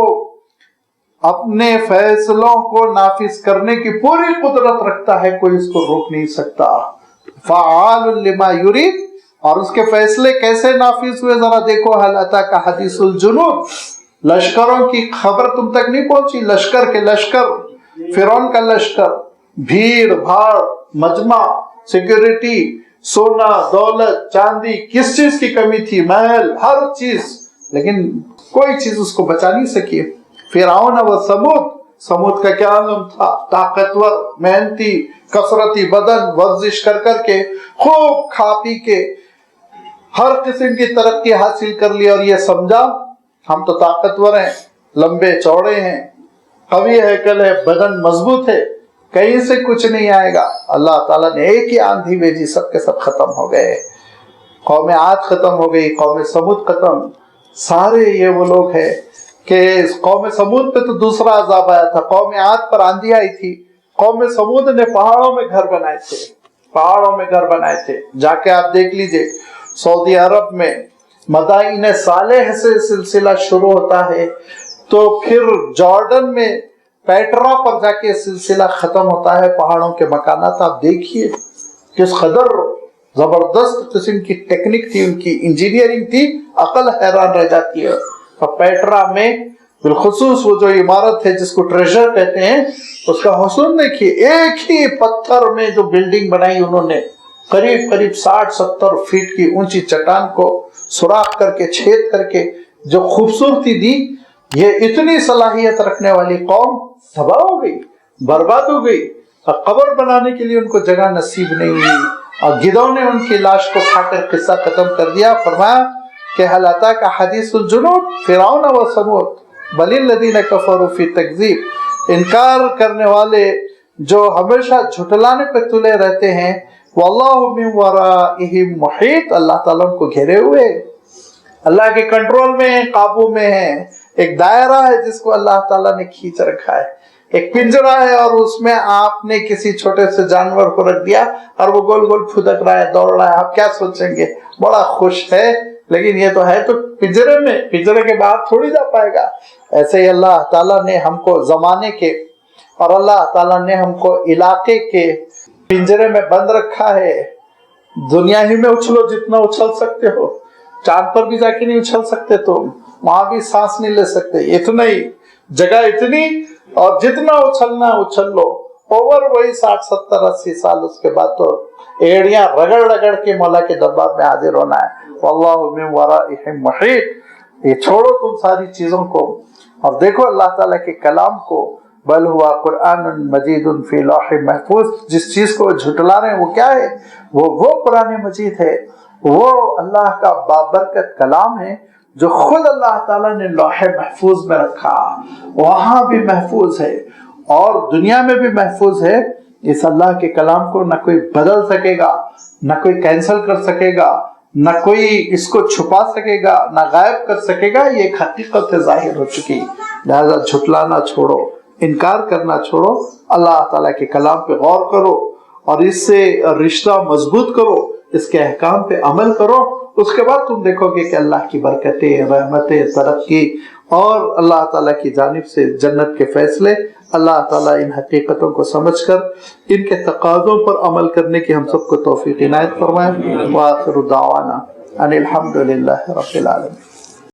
اپنے فیصلوں کو نافذ کرنے کی پوری قدرت رکھتا ہے، کوئی اس کو روک نہیں سکتا۔ فعال لما یرید، اور اس کے فیصلے کیسے نافذ ہوئے ذرا دیکھو، هل اتاک حدیث الجنود، لشکروں کی خبر تم تک نہیں پہنچی، لشکر کے لشکر، فرعون کا لشکر، بھیڑ بھاڑ، مجمع، سیکیورٹی، سونا، دولت، چاندی، کس چیز کی کمی تھی، محل، ہر چیز، لیکن کوئی چیز اس کو بچا نہیں سکی۔ فرعون و سمود کا کیا عالم تھا، طاقتور، محنتی، کثرتی بدن، ورزش کر کر کے، خوب کھا پی کے ہر قسم کی ترقی حاصل کر لی، اور یہ سمجھا ہم تو طاقتور ہیں، لمبے چوڑے ہیں، قوی ہیکل ہے، بدن مضبوط ہے، کہیں سے کچھ نہیں آئے گا۔ اللہ تعالیٰ نے ایک ہی آندھی بھیجی، سب کے سب ختم ہو گئے، قوم عاد ختم ہو گئی، قوم سمود ختم۔ سارے یہ وہ لوگ ہیں کہ قوم سمود پہ تو دوسرا عذاب آیا تھا، قوم عاد پر آندھی آئی تھی، قوم سمود نے پہاڑوں میں گھر بنائے تھے، پہاڑوں میں گھر بنائے تھے۔ جا کے آپ دیکھ لیجئے سعودی عرب میں مدائن صالح سے سلسلہ شروع ہوتا ہے، تو پھر جارڈن میں پیٹرا پر جا کے سلسلہ ختم ہوتا ہے، پہاڑوں کے مکانات۔ آپ دیکھیے کس قدر زبردست قسم کی ٹیکنک تھی، ان کی انجینئرنگ تھی، عقل حیران رہ جاتی ہے۔ اور پیٹرا میں بالخصوص وہ جو عمارت ہے جس کو ٹریجر کہتے ہیں، اس کا حسن دیکھیے، ایک ہی پتھر میں جو بلڈنگ بنائی انہوں نے، قریب 60-70 فیٹ کی اونچی چٹان کو سوراخ کر کے، چھید کر کے جو خوبصورتی دی، یہ اتنی صلاحیت رکھنے والی قوم تباہ ہو گئی، برباد ہو گئی، اور قبر بنانے کے لیے ان کو جگہ نصیب نہیں ہوئی، اور گدھوں نے ان کی لاش کو کھا کر قصہ ختم کر دیا۔ فرمایا کہ هل اتاک حدیث الجنود فرعون و ثمود بل الذین کفروا فی تکذیب، انکار کرنے والے جو ہمیشہ جھٹلانے پہ تلے رہتے ہیں، واللہ من ورائہم محیط، اللہ تعالیٰ ان کو گھیرے ہوئے، اللہ کے کنٹرول میں ہیں، قابو میں ہیں۔ ایک دائرہ ہے جس کو اللہ تعالیٰ نے کھینچ رکھا ہے، ایک پنجرہ ہے، اور اس میں آپ نے کسی چھوٹے سے جانور کو رکھ دیا اور وہ گول گول پھدک رہا ہے، دوڑ رہا ہے، آپ کیا سوچیں گے؟ بڑا خوش ہے، لیکن یہ تو ہے تو پنجرے میں، پنجرے کے بعد تھوڑی جا پائے گا۔ ایسے ہی اللہ تعالیٰ نے ہم کو زمانے کے، اور اللہ تعالیٰ نے ہم کو علاقے کے پنجرے میں بند رکھا ہے۔ دنیا ہی میں اچھلو جتنا اچھل سکتے ہو، چاند پر بھی جا کے نہیں اچھل سکتے، تم وہاں بھی سانس نہیں لے سکتے، اتنا ہی جگہ اتنی، اور جتنا اچھلنا اچھل لو، اوور وہی 60-70-80 سال، اس کے بعد تو ایڑیاں رگڑ رگڑ کے مولا کے دربار میں حاضر ہونا ہے۔ واللہ من ورائہم محیط، یہ چھوڑو تم ساری چیزوں کو اور دیکھو اللہ تعالیٰ کے کلام کو، بل ہوا قرآن مجید فی لوح محفوظ، جس چیز کو جھٹلا رہے ہیں وہ کیا ہے؟ وہ قرآن مجید ہے، وہ اللہ کا بابرکت کلام ہے جو خود اللہ تعالیٰ نے لوح محفوظ میں رکھا، وہاں بھی محفوظ ہے اور دنیا میں بھی محفوظ ہے۔ اس اللہ کے کلام کو نہ کوئی بدل سکے گا، نہ کوئی کینسل کر سکے گا، نہ کوئی اس کو چھپا سکے گا، نہ غائب کر سکے گا، یہ ایک حقیقت ظاہر ہو چکی۔ لہذا جھٹلانا چھوڑو، انکار کرنا چھوڑو، اللہ تعالیٰ کے کلام پہ غور کرو اور اس سے رشتہ مضبوط کرو، اس کے احکام پہ عمل کرو، اس کے بعد تم دیکھو گے کہ اللہ کی برکتیں، رحمتیں، ترقی اور اللہ تعالیٰ کی جانب سے جنت کے فیصلے۔ اللہ تعالیٰ ان حقیقتوں کو سمجھ کر ان کے تقاضوں پر عمل کرنے کی ہم سب کو توفیق عنایت فرمائے۔ وآخر دعوانا ان الحمد للہ رب العالمین۔